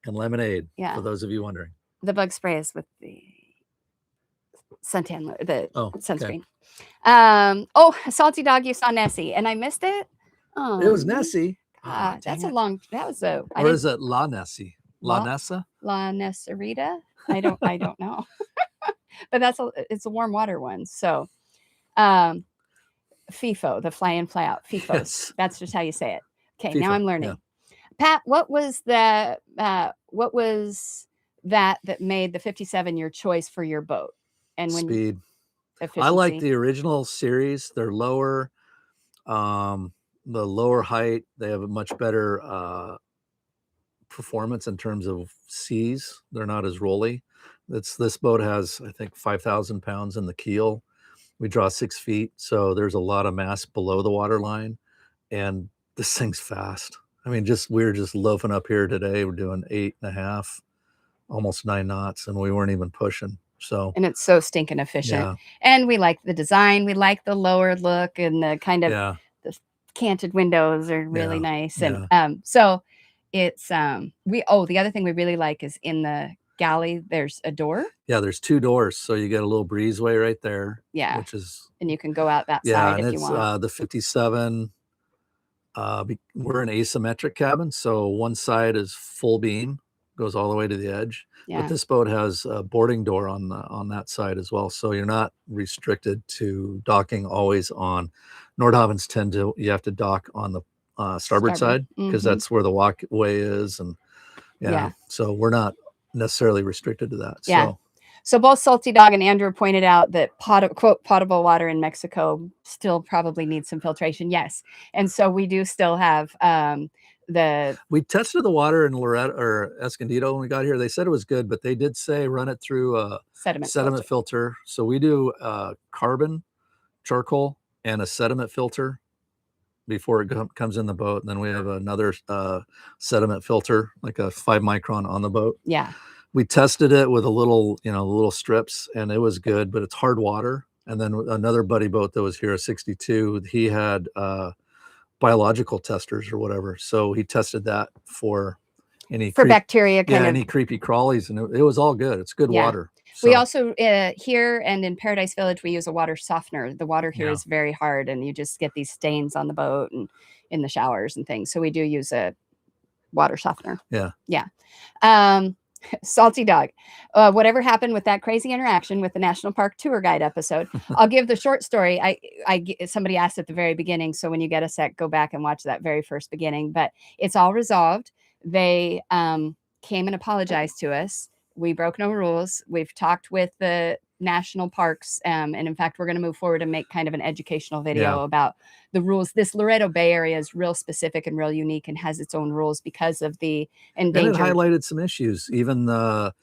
[SPEAKER 2] and lemonade.
[SPEAKER 1] Yeah.
[SPEAKER 2] For those of you wondering.
[SPEAKER 1] The bug spray is with the suntan, sunscreen.
[SPEAKER 2] Okay.
[SPEAKER 1] Salty Dog, you saw Nessie and I missed it. Oh,
[SPEAKER 2] it was Nessie.
[SPEAKER 1] That's a long. That was a.
[SPEAKER 2] Or is it La Nessie? La Nessa?
[SPEAKER 1] La Nesserita? I don't know. But it's a warm water one. So, FIFO, the fly in, fly out. FIFO. Yes. That's just how you say it. Okay, FIFA, now I'm learning. Yeah. Pat, what was that made the 57 your choice for your boat? And when
[SPEAKER 2] speed.
[SPEAKER 1] Efficiency?
[SPEAKER 2] I like the original series. They're lower. The lower height, they have a much better performance in terms of seas. They're not as rolly. This boat has, I think, 5,000 pounds in the keel. We draw 6 feet, so there's a lot of mass below the water line, and this thing's fast. I mean, we're just loafing up here today. We're doing 8.5, almost 9 knots, and we weren't even pushing. So,
[SPEAKER 1] and it's so stinking efficient. And we like the design. We like the lower look and the kind of the canted windows are really nice. And so it's the other thing we really like is in the galley there's a door. Yeah,
[SPEAKER 2] there's 2 doors, so you get a little breezeway right there.
[SPEAKER 1] Yeah,
[SPEAKER 2] which is,
[SPEAKER 1] and you can go out that side if you want.
[SPEAKER 2] The 57. We're an asymmetric cabin, so one side is full beam, goes all the way to the edge. But this boat has a boarding door on that side as well, so you're not restricted to docking always on. Nordhavns you have to dock on the starboard side because that's where the walkway is, and so we're not necessarily restricted to that.
[SPEAKER 1] Yeah.
[SPEAKER 2] So
[SPEAKER 1] So both Salty Dog and Andrew pointed out that quote potable water in Mexico still probably needs some filtration. Yes, and so we do still have
[SPEAKER 2] we tested the water in Loretta or Escondido when we got here. They said it was good, but they did say run it through a sediment filter. So we do carbon, charcoal, and a sediment filter before it comes in the boat. And then we have another sediment filter, like a 5 micron on the boat.
[SPEAKER 1] Yeah.
[SPEAKER 2] We tested it with a little, little strips, and it was good, but it's hard water. And then another buddy boat that was here, a 62, he had biological testers or whatever. So he tested that for any
[SPEAKER 1] bacteria,
[SPEAKER 2] any creepy crawlies, and it was all good. It's good water.
[SPEAKER 1] So. We also here and in Paradise Village, we use a water softener. The water here is very hard, and you just get these stains on the boat and in the showers and things. So we do use a water softener. Yeah. Salty Dog, whatever happened with that crazy interaction with the National Park tour guide episode? I'll give the short story. Somebody asked at the very beginning, so when you get a sec, go back and watch that very first beginning. But it's all resolved. They came and apologized to us. We broke no rules. We've talked with the national parks, and in fact, we're going to move forward and make kind of an educational video about the rules. This Laredo Bay area is real specific and real unique and has its own rules because of the endangered.
[SPEAKER 2] And it highlighted some issues. Even one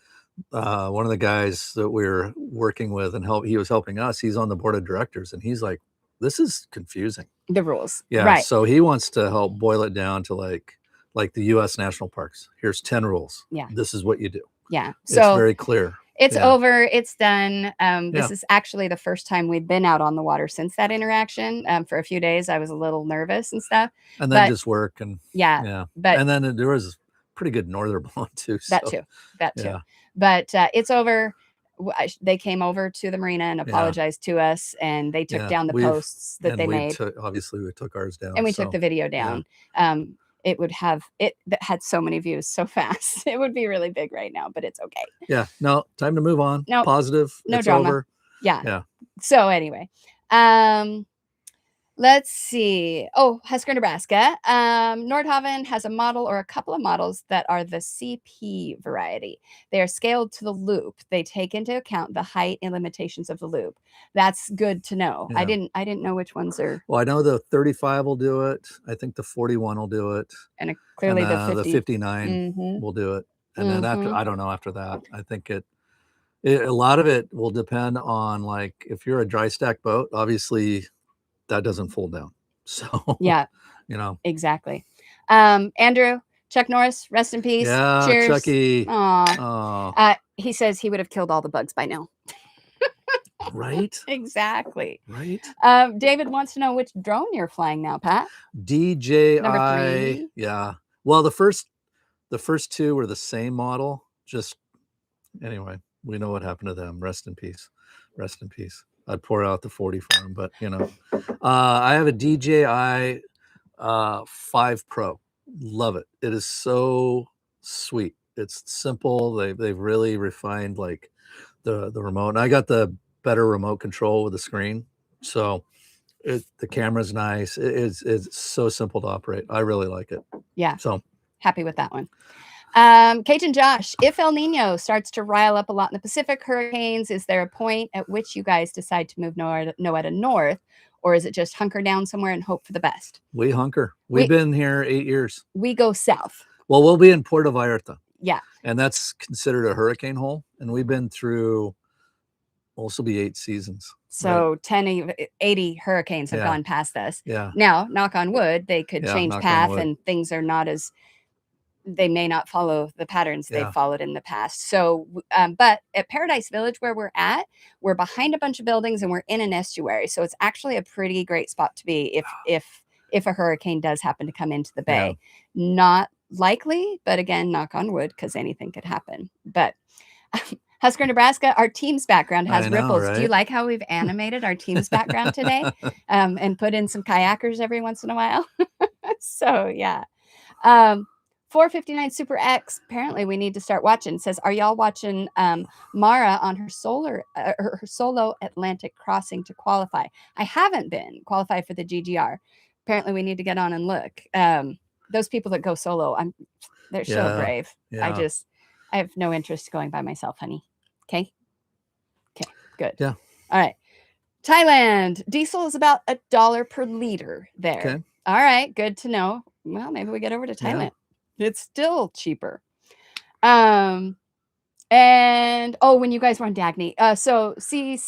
[SPEAKER 2] of the guys that we were working with and he was helping us, he's on the board of directors, and he's like, this is confusing,
[SPEAKER 1] the rules.
[SPEAKER 2] Right. So he wants to help boil it down to like the U.S. national parks. Here's 10 rules. This is what you do. So it's very clear.
[SPEAKER 1] It's over. It's done. This is actually the first time we've been out on the water since that interaction. For a few days, I was a little nervous and stuff.
[SPEAKER 2] And then just work and
[SPEAKER 1] But
[SPEAKER 2] and then there was pretty good northern blowing too. So.
[SPEAKER 1] That too. But it's over. They came over to the marina and apologized to us, and they took down the posts that they made.
[SPEAKER 2] Obviously, we took ours down,
[SPEAKER 1] and we took the video down. It had so many views so fast. It would be really big right now, but it's okay.
[SPEAKER 2] No, time to move on.
[SPEAKER 1] No,
[SPEAKER 2] positive.
[SPEAKER 1] No
[SPEAKER 2] it's
[SPEAKER 1] drama.
[SPEAKER 2] Over.
[SPEAKER 1] So anyway, let's see. Oh, Husker, Nebraska. Nordhavn has a model or a couple of models that are the CP variety. They are scaled to the loop. They take into account the height and limitations of the loop. That's good to know. I didn't know which ones are.
[SPEAKER 2] Well, I know the 35 will do it. I think the 41 will do it.
[SPEAKER 1] And clearly the
[SPEAKER 2] 59 will do it. And then after, I don't know after that. I think a lot of it will depend on, like, if you're a dry stack boat, obviously that doesn't fold down. So
[SPEAKER 1] exactly. Andrew, Chuck Norris, rest in peace. Cheers.
[SPEAKER 2] Chucky.
[SPEAKER 1] He says he would have killed all the bugs by now.
[SPEAKER 2] Right.
[SPEAKER 1] Exactly.
[SPEAKER 2] Right.
[SPEAKER 1] David wants to know which drone you're flying now, Pat.
[SPEAKER 2] DJI.
[SPEAKER 1] Number 3.
[SPEAKER 2] Yeah. Well, the first two were the same model. Just anyway, we know what happened to them. Rest in peace. Rest in peace. I'd pour out the 40 for him, but I have a DJI 5 Pro. Love it. It is so sweet. It's simple. They've really refined like the remote. And I got the better remote control with the screen, so the camera's nice. It's so simple to operate. I really like it. So
[SPEAKER 1] happy with that one. Cajun Josh, if El Nino starts to rile up a lot in the Pacific, hurricanes, is there a point at which you guys decide to move Noeta north, or is it just hunker down somewhere and hope for the best?
[SPEAKER 2] We hunker. We've been here 8 years.
[SPEAKER 1] We go south.
[SPEAKER 2] Well, we'll be in Puerto Vallarta.
[SPEAKER 1] Yeah.
[SPEAKER 2] And that's considered a hurricane hole. And we've been through, also be 8 seasons.
[SPEAKER 1] So 80 hurricanes have gone past us.
[SPEAKER 2] Yeah.
[SPEAKER 1] Now, knock on wood, they could change path and things are not as, they may not follow the patterns they've followed in the past. So, but at Paradise Village where we're at, we're behind a bunch of buildings and we're in an estuary. So it's actually a pretty great spot to be if a hurricane does happen to come into the bay. Not likely, but again, knock on wood, because anything could happen. But Husker, Nebraska, our team's background has ripples. Right? Do you like how we've animated our team's background today and put in some kayakers every once in a while? So, yeah. 459 Super X, apparently we need to start watching. It says, are y'all watching Mara on her solo Atlantic crossing to qualify? I haven't been qualified for the GGR. Apparently we need to get on and look. Those people that go solo, they're so brave. I have no interest going by myself, honey. Okay. Good.
[SPEAKER 2] Yeah.
[SPEAKER 1] All right. Thailand, diesel is about $1 per liter there.
[SPEAKER 2] Okay.
[SPEAKER 1] All right, good to know. Well, maybe we get over to Thailand. It's still cheaper. And when you guys were on Dagny, so see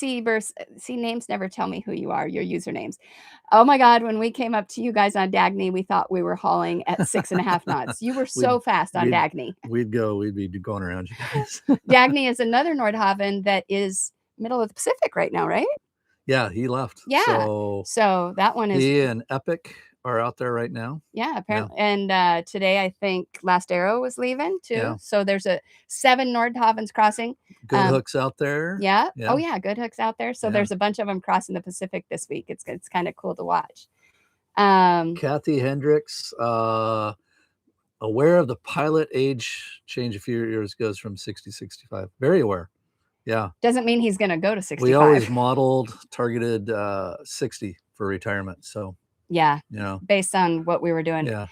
[SPEAKER 1] names never tell me who you are, your usernames. Oh my God, when we came up to you guys on Dagny, we thought we were hauling at 6.5 knots. You were so fast on Dagny.
[SPEAKER 2] We'd be going around you guys.
[SPEAKER 1] Dagny is another Nordhavn that is middle of the Pacific right now, right?
[SPEAKER 2] Yeah, he left.
[SPEAKER 1] Yeah. So that one is.
[SPEAKER 2] He and Epic are out there right now.
[SPEAKER 1] Yeah, apparently. And today, I think Last Arrow was leaving too.
[SPEAKER 2] Yeah.
[SPEAKER 1] So there's 7 Nordhavns crossing.
[SPEAKER 2] Good Hook's out there.
[SPEAKER 1] Yeah.
[SPEAKER 2] Yeah.
[SPEAKER 1] Oh yeah, Good Hook's out there. So there's a bunch of them crossing the Pacific this week. It's kind of cool to watch.
[SPEAKER 2] Kathy Hendricks, aware of the pilot age change a few years, goes from 60 to 65. Very aware. Yeah.
[SPEAKER 1] Doesn't mean he's going to go to 65.
[SPEAKER 2] We always targeted 60 for retirement. So
[SPEAKER 1] yeah, based on what we were doing.
[SPEAKER 2] Yeah.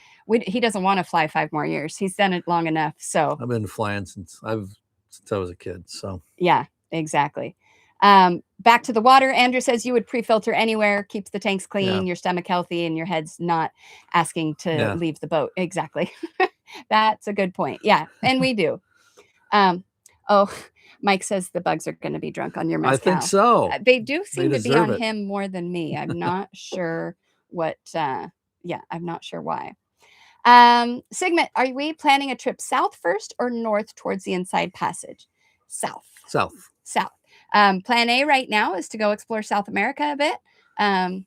[SPEAKER 1] He doesn't want to fly 5 more years. He's done it long enough. So
[SPEAKER 2] I've been flying since I was a kid. So
[SPEAKER 1] yeah, exactly. Back to the water. Andrew says you would pre-filter anywhere, keeps the tanks clean, your stomach healthy, and your head's not asking to leave the boat. Exactly. That's a good point. Yeah, and we do. Mike says the bugs are going to be drunk on your mezcal.
[SPEAKER 2] I think so.
[SPEAKER 1] They do seem to be on him more than me. I'm not sure what. I'm not sure why. Sigmund, are we planning a trip south first or north towards the Inside Passage? South. Plan A right now is to go explore South America a bit.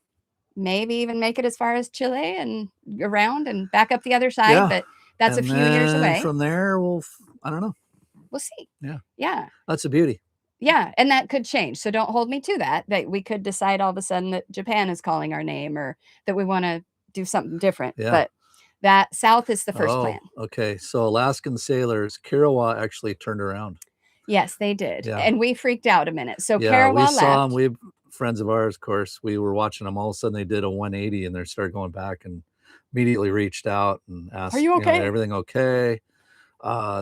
[SPEAKER 1] Maybe even make it as far as Chile and around and back up the other side. But that's a few years away.
[SPEAKER 2] From there, I don't know.
[SPEAKER 1] We'll see.
[SPEAKER 2] Yeah. That's a beauty.
[SPEAKER 1] Yeah. And that could change. So don't hold me to that we could decide all of a sudden that Japan is calling our name or that we want to do something different.
[SPEAKER 2] Yeah.
[SPEAKER 1] But that south is the first plan.
[SPEAKER 2] Okay. So Alaskan sailors, Karawa actually turned around.
[SPEAKER 1] Yes, they did. Yeah. And we freaked out a minute. So
[SPEAKER 2] Karawa left. We saw them. We friends of ours, of course, we were watching them. All of a sudden they did a 180 and they started going back and immediately reached out and asked,
[SPEAKER 1] are you okay?
[SPEAKER 2] Everything okay?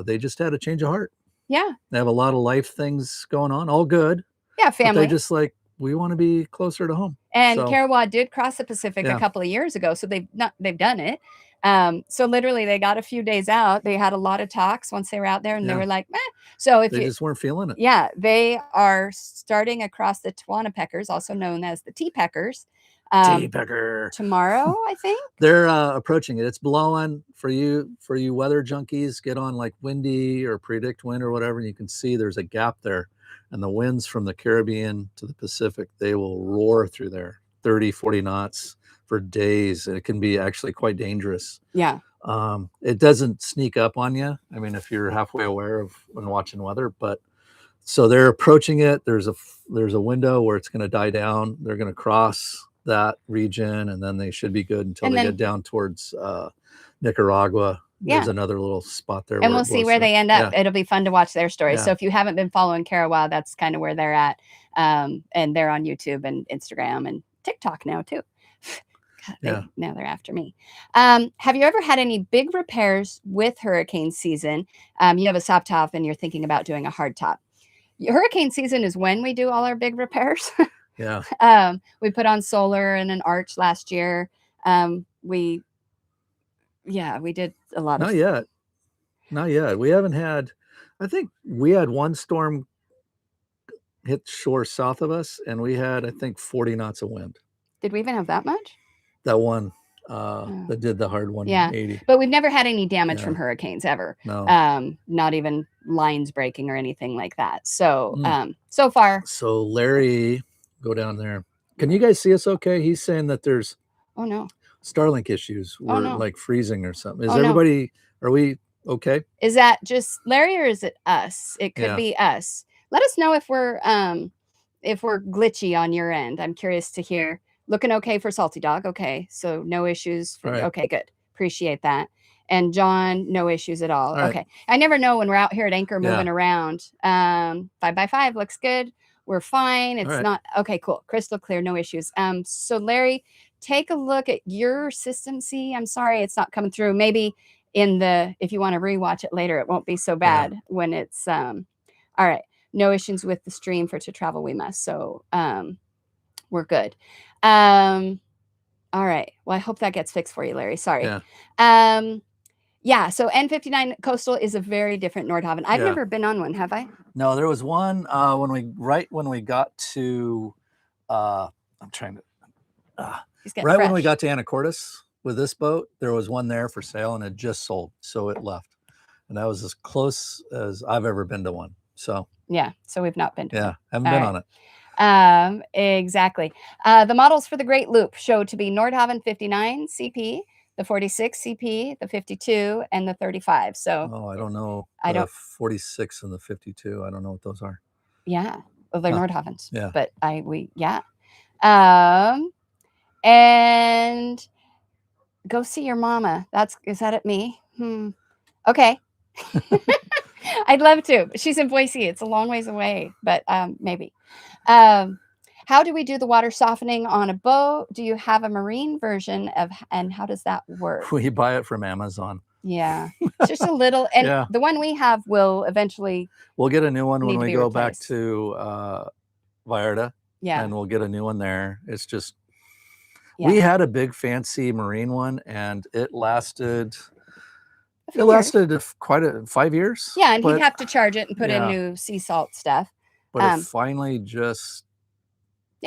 [SPEAKER 2] They just had a change of heart.
[SPEAKER 1] Yeah.
[SPEAKER 2] They have a lot of life things going on, all good.
[SPEAKER 1] Yeah, family.
[SPEAKER 2] They just we want to be closer to home.
[SPEAKER 1] And Karawa did cross the Pacific a couple of years ago, so they've done it. So literally they got a few days out. They had a lot of talks once they were out there and they were like, meh. So if
[SPEAKER 2] they just weren't feeling it.
[SPEAKER 1] Yeah, they are starting across the Tehuantepecers, also known as the Teapeckers.
[SPEAKER 2] Teapecker.
[SPEAKER 1] Tomorrow, I think.
[SPEAKER 2] They're approaching it. It's blowing for you weather junkies. Get on windy or predict wind or whatever, and you can see there's a gap there. And the winds from the Caribbean to the Pacific, they will roar through there, 30, 40 knots for days. It can be actually quite dangerous.
[SPEAKER 1] Yeah.
[SPEAKER 2] It doesn't sneak up on you. I mean, if you're halfway aware of when watching weather, but so they're approaching it. There's a window where it's going to die down. They're going to cross that region and then they should be good until they get down towards Nicaragua. There's another little spot there.
[SPEAKER 1] And we'll see where they end up. It'll be fun to watch their stories. So if you haven't been following Karawa, that's kind of where they're at. And they're on YouTube and Instagram and TikTok now too. God, now they're after me. Have you ever had any big repairs with hurricane season? You have a soft top and you're thinking about doing a hard top. Hurricane season is when we do all our big repairs.
[SPEAKER 2] Yeah.
[SPEAKER 1] We put on solar and an arch last year. We did a lot
[SPEAKER 2] of. Not yet. We haven't had. I think we had one storm hit shore south of us, and we had, I think, 40 knots of wind.
[SPEAKER 1] Did we even have that much?
[SPEAKER 2] That one that did the hard 180.
[SPEAKER 1] Yeah, but we've never had any damage from hurricanes ever.
[SPEAKER 2] No.
[SPEAKER 1] Not even lines breaking or anything like that. So so far.
[SPEAKER 2] So Larry, go down there. Can you guys see us okay? He's saying that there's Starlink issues. We're freezing or something. Is everybody, are we okay?
[SPEAKER 1] Is that just Larry or is it us? It could be us. Let us know if we're glitchy on your end. I'm curious to hear. Looking okay for Salty Dog. Okay. So no issues. Okay, good. Appreciate that. And John, no issues at all. Okay. I never know when we're out here at Anchor moving around. 5x5 looks good. We're fine. It's not. Okay, cool. Crystal clear. No issues. So Larry, take a look at your system. See, I'm sorry it's not coming through. Maybe if you want to rewatch it later, it won't be so bad when it's all right. No issues with the stream for To Travel We Must. So we're good. All right. Well, I hope that gets fixed for you, Larry. Sorry.
[SPEAKER 2] Yeah.
[SPEAKER 1] Yeah, so N59 Coastal is a very different Nordhavn. I've never been on one, have I?
[SPEAKER 2] No, there was one when we got to I'm trying to right
[SPEAKER 1] fresh.
[SPEAKER 2] when we got to Anacortes with this boat, there was one there for sale and it just sold, so it left. And that was as close as I've ever been to one. So
[SPEAKER 1] yeah, so we've not been to one.
[SPEAKER 2] Haven't been on it.
[SPEAKER 1] Exactly. The models for the Great Loop show to be Nordhavn 59 CP, the 46 CP, the 52, and the 35. So
[SPEAKER 2] I don't know. The 46 and the 52. I don't know what those are.
[SPEAKER 1] Yeah, well, they're Nordhavns.
[SPEAKER 2] Yeah,
[SPEAKER 1] but and go see your mama. Is that at me? Okay. I'd love to. She's in Boise. It's a long ways away, but maybe. How do we do the water softening on a boat? Do you have a marine version and how does that work?
[SPEAKER 2] We buy it from Amazon.
[SPEAKER 1] Yeah, just a little. And the one we have will eventually.
[SPEAKER 2] We'll get a new one when we go back to Vallarta.
[SPEAKER 1] Yeah.
[SPEAKER 2] And we'll get a new one there. It's just, we had a big fancy marine one and it lasted quite 5 years.
[SPEAKER 1] Yeah, and he'd have to charge it and put in new sea salt stuff.
[SPEAKER 2] But it finally just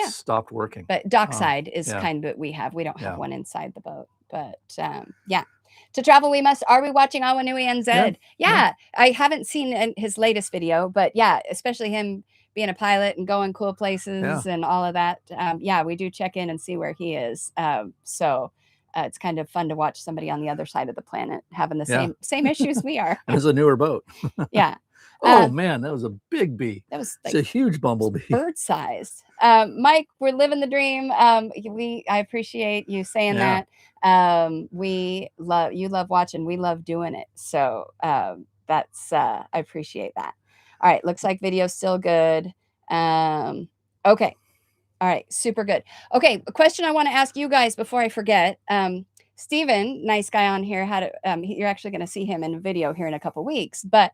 [SPEAKER 2] stopped working.
[SPEAKER 1] But dockside is kind of what we have. We don't have one inside the boat. But To Travel We Must. Are we watching Awanui NZ? Yeah. I haven't seen his latest video, but especially him being a pilot and going cool places and all of that. We do check in and see where he is. So it's kind of fun to watch somebody on the other side of the planet having the same issues we are.
[SPEAKER 2] It was a newer boat.
[SPEAKER 1] Yeah.
[SPEAKER 2] Oh man, that was a big bee.
[SPEAKER 1] That was
[SPEAKER 2] it's a huge bumblebee.
[SPEAKER 1] Bird sized. Mike, we're living the dream. I appreciate you saying that. You love watching, we love doing it. So that's I appreciate that. All right, looks like video's still good. Okay. All right, super good. Okay, a question I want to ask you guys before I forget. Steven, nice guy on here, you're actually going to see him in a video here in a couple weeks, but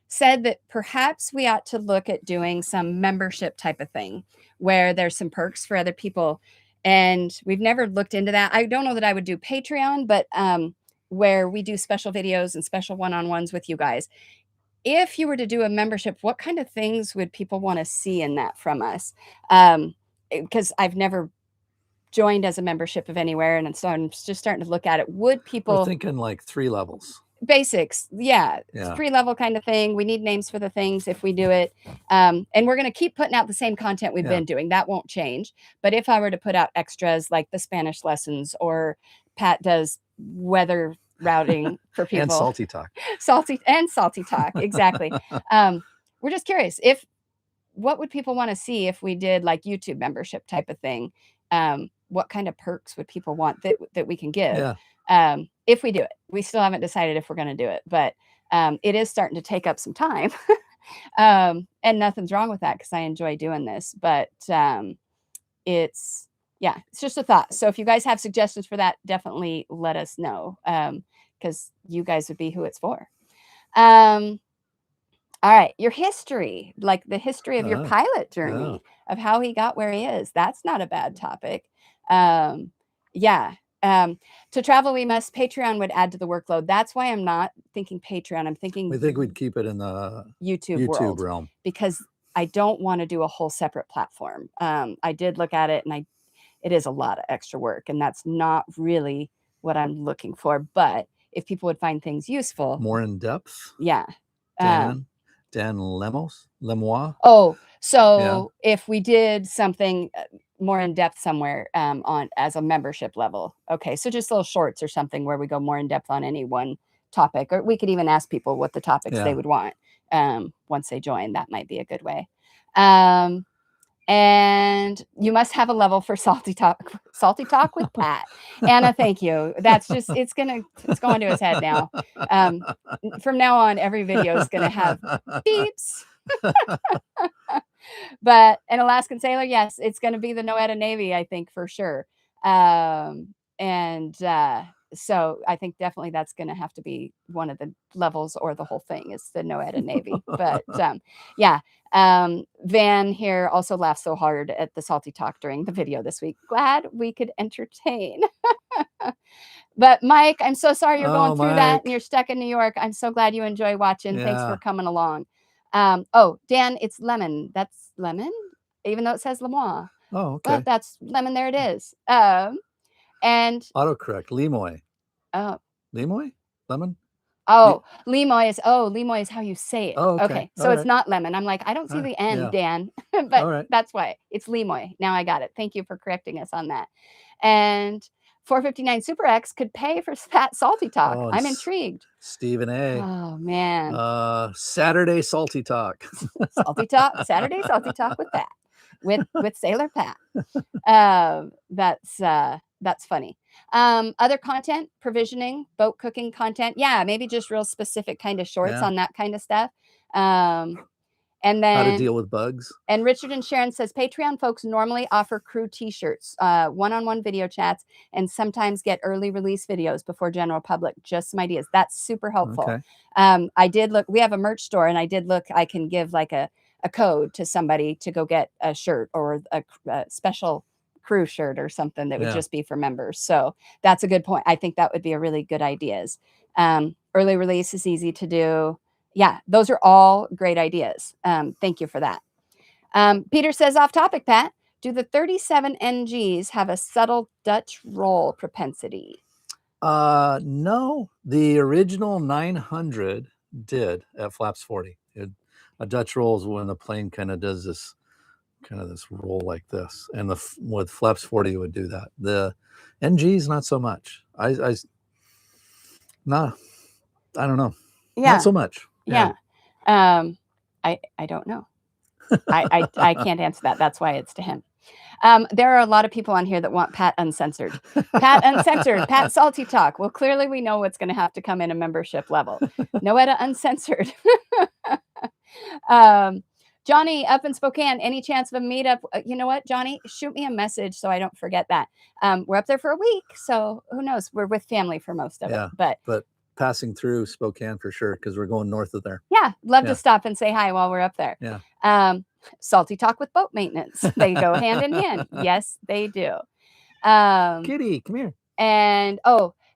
[SPEAKER 1] said that perhaps we ought to look at doing some membership type of thing where there's some perks for other people. And we've never looked into that. I don't know that I would do Patreon, but where we do special videos and special one-on-ones with you guys. If you were to do a membership, what kind of things would people want to see in that from us? Because I've never joined as a membership of anywhere. And so I'm just starting to look at it. Would people...
[SPEAKER 2] We're thinking like 3 levels.
[SPEAKER 1] Basics. Yeah. 3-level kind of thing. We need names for the things if we do it. And we're going to keep putting out the same content we've been doing. That won't change. But if I were to put out extras like the Spanish lessons, or Pat does weather routing for people.
[SPEAKER 2] And salty talk.
[SPEAKER 1] Salty talk. Exactly. We're just curious, what would people want to see if we did like YouTube membership type of thing? What kind of perks would people want that we can give? If we do it. We still haven't decided if we're going to do it, but it is starting to take up some time. And nothing's wrong with that because I enjoy doing this, but it's just a thought. So if you guys have suggestions for that, definitely let us know, because you guys would be who it's for. All right, your history, like the history of your pilot journey of how he got where he is. That's not a bad topic. To Travel We Must, Patreon would add to the workload. That's why I'm not thinking Patreon. I'm thinking
[SPEAKER 2] we think we'd keep it in the
[SPEAKER 1] YouTube
[SPEAKER 2] realm,
[SPEAKER 1] because I don't want to do a whole separate platform. I did look at it and it is a lot of extra work, and that's not really what I'm looking for. But if people would find things useful,
[SPEAKER 2] more in depth. Dan Lemois.
[SPEAKER 1] Oh, so if we did something more in depth somewhere on as a membership level. Okay, so just little shorts or something where we go more in depth on any one topic, or we could even ask people what the topics they would want once they join. That might be a good way. And you must have a level for salty talk with Pat. Anna, thank you. That's just, it's going to his head now. From now on, every video is going to have beeps. But an Alaskan sailor, yes, it's going to be the Noeta Navy, I think, for sure. So I think definitely that's going to have to be one of the levels, or the whole thing is the Noeta Navy. But yeah. Van here also laughed so hard at the salty talk during the video this week. Glad we could entertain. But Mike, I'm so sorry you're going through that and you're stuck in New York. I'm so glad you enjoy watching. Thanks for coming along. Oh, Dan, it's lemon. That's lemon, even though it says Lemois.
[SPEAKER 2] Oh, okay.
[SPEAKER 1] Well, that's lemon. There it is. And
[SPEAKER 2] autocorrect, Lemoy.
[SPEAKER 1] Oh,
[SPEAKER 2] Lemoy? Lemon?
[SPEAKER 1] Oh, Lemoy is how you say it.
[SPEAKER 2] Oh,
[SPEAKER 1] okay. So it's not lemon. I'm like, I don't see the N, Dan, but that's why it's Lemoy. Now I got it. Thank you for correcting us on that. And 459 Super X could pay for fat salty talk.
[SPEAKER 2] Oh,
[SPEAKER 1] I'm intrigued.
[SPEAKER 2] Stephen A.
[SPEAKER 1] Oh man.
[SPEAKER 2] Saturday salty talk.
[SPEAKER 1] Salty talk. Saturday salty talk with Pat. With Sailor Pat. That's funny. Other content, provisioning, boat cooking content. Yeah, maybe just real specific kind of shorts on that kind of stuff. And then
[SPEAKER 2] how to deal with bugs.
[SPEAKER 1] And Richard and Sharon says Patreon folks normally offer crew t-shirts, one-on-one video chats, and sometimes get early release videos before general public. Just some ideas. That's super helpful.
[SPEAKER 2] Okay.
[SPEAKER 1] I did look, we have a merch store, and I did look, I can give like a code to somebody to go get a shirt or a special crew shirt or something that would just be for members. So that's a good point. I think that would be a really good ideas. Early release is easy to do. Yeah, those are all great ideas. Thank you for that. Peter says, off topic, Pat, do the 37 NGs have a subtle Dutch roll propensity?
[SPEAKER 2] No, the original 900 did at flaps 40. A Dutch roll is when the plane kind of does this roll like this, and with flaps 40 it would do that. The NGs not so much. I don't know.
[SPEAKER 1] Yeah,
[SPEAKER 2] not so much.
[SPEAKER 1] Yeah. I don't know. I can't answer that. That's why it's to him. There are a lot of people on here that want Pat uncensored. Pat uncensored. Pat salty talk. Well, clearly we know what's going to have to come in a membership level. Noeta uncensored. Johnny up in Spokane, any chance of a meetup? You know what, Johnny? Shoot me a message so I don't forget that. We're up there for a week, so who knows? We're with family for most of it. But
[SPEAKER 2] passing through Spokane for sure, because we're going north of there.
[SPEAKER 1] Yeah, love to stop and say hi while we're up there.
[SPEAKER 2] Yeah.
[SPEAKER 1] Salty talk with boat maintenance. They go hand in hand. Yes, they do.
[SPEAKER 2] Kitty, come here.
[SPEAKER 1] And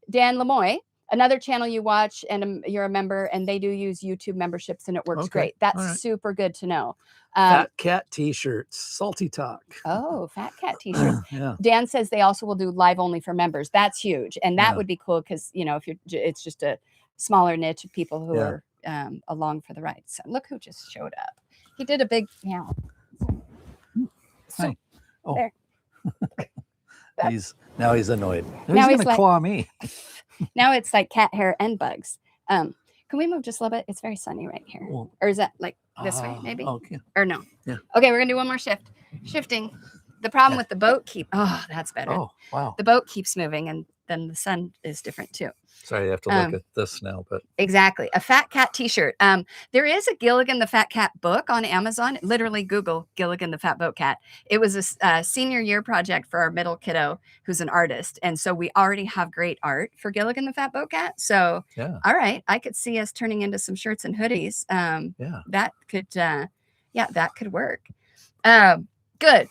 [SPEAKER 1] Dan Lemoy, another channel you watch, and you're a member, and they do use YouTube memberships, and it works great. That's super good to know.
[SPEAKER 2] Fat cat t-shirts, salty talk.
[SPEAKER 1] Oh, fat cat t-shirts.
[SPEAKER 2] Yeah.
[SPEAKER 1] Dan says they also will do live only for members. That's huge, and that would be cool because if it's just a smaller niche of people who are along for the ride. So look who just showed up. He did a big meow.
[SPEAKER 2] Hi. Oh.
[SPEAKER 1] There.
[SPEAKER 2] Now he's annoyed.
[SPEAKER 1] Now
[SPEAKER 2] he's gonna claw me.
[SPEAKER 1] Now it's like cat hair and bugs. Can we move just a little bit? It's very sunny right here.
[SPEAKER 2] Well,
[SPEAKER 1] or is that like this way maybe?
[SPEAKER 2] Okay.
[SPEAKER 1] Or no?
[SPEAKER 2] Yeah.
[SPEAKER 1] Okay, we're gonna do one more shift. Shifting. The problem with the boat that's better.
[SPEAKER 2] Oh, wow.
[SPEAKER 1] The boat keeps moving, and then the sun is different too.
[SPEAKER 2] Sorry, you have to look at this now, but
[SPEAKER 1] exactly. A fat cat t-shirt. There is a Gilligan the Fat Cat book on Amazon. Literally Google Gilligan the Fat Boat Cat. It was a senior year project for our middle kiddo who's an artist. And so we already have great art for Gilligan the Fat Boat Cat. So all right, I could see us turning into some shirts and hoodies. That could work. Good.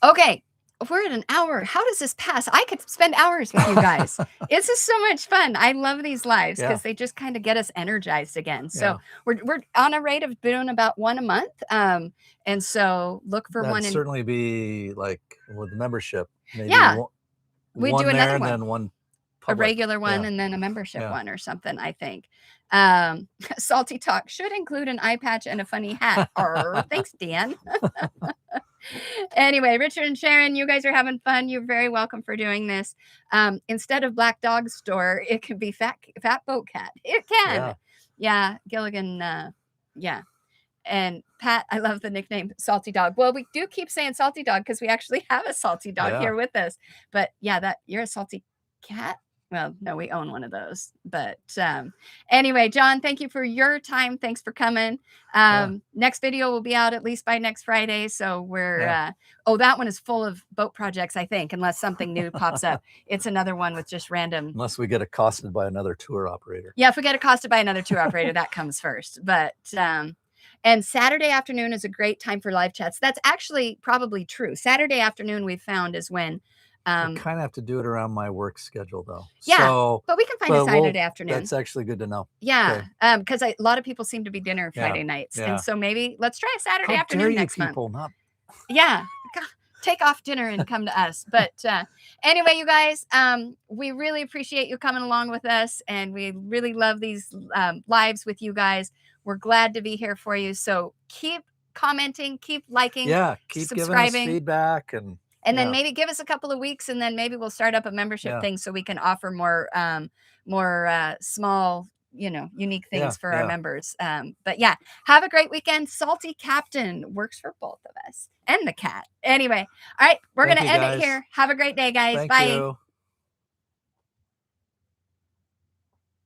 [SPEAKER 1] Okay. We're at an hour. How does this pass? I could spend hours with you guys. It's just so much fun. I love these lives because they just kind of get us energized again. So we're on a rate of doing about one a month. And so look for one.
[SPEAKER 2] Certainly be like with the membership. Maybe
[SPEAKER 1] we do another one. And then one public. A regular one and then a membership one or something, I think. Salty talk should include an eye patch and a funny hat. Thanks, Dan. Anyway, Richard and Sharon, you guys are having fun. You're very welcome for doing this. Instead of Black Dog Store, it can be Fat Boat Cat. It can. Yeah, Gilligan. And Pat, I love the nickname Salty Dog. Well, we do keep saying Salty Dog because we actually have a salty dog here with us. But yeah, you're a salty cat. Well, no, we own one of those. But anyway, John, thank you for your time. Thanks for coming. Next video will be out at least by next Friday. So we're, oh, that one is full of boat projects, I think, unless something new pops up. It's another one with just random.
[SPEAKER 2] Unless we get accosted by another tour operator.
[SPEAKER 1] Yeah, if we get accosted by another tour operator, that comes first. But, and Saturday afternoon is a great time for live chats. That's actually probably true. Saturday afternoon we've found is when
[SPEAKER 2] I kind of have to do it around my work schedule though.
[SPEAKER 1] Yeah,
[SPEAKER 2] so,
[SPEAKER 1] but we can find a Saturday afternoon.
[SPEAKER 2] That's actually good to know.
[SPEAKER 1] Yeah, because a lot of people seem to be dinner Friday nights, and so maybe let's try a Saturday afternoon next month. Yeah, take off dinner and come to us. But anyway, you guys, we really appreciate you coming along with us, and we really love these lives with you guys. We're glad to be here for you. So keep commenting, keep liking,
[SPEAKER 2] keep
[SPEAKER 1] subscribing,
[SPEAKER 2] giving us feedback, and
[SPEAKER 1] then maybe give us a couple of weeks, and then maybe we'll start up a membership thing so we can offer more small, unique things for our members. But yeah, have a great weekend. Salty Captain works for both of us and the cat. Anyway, all right, we're going to end it here. Have a great day, guys. Bye.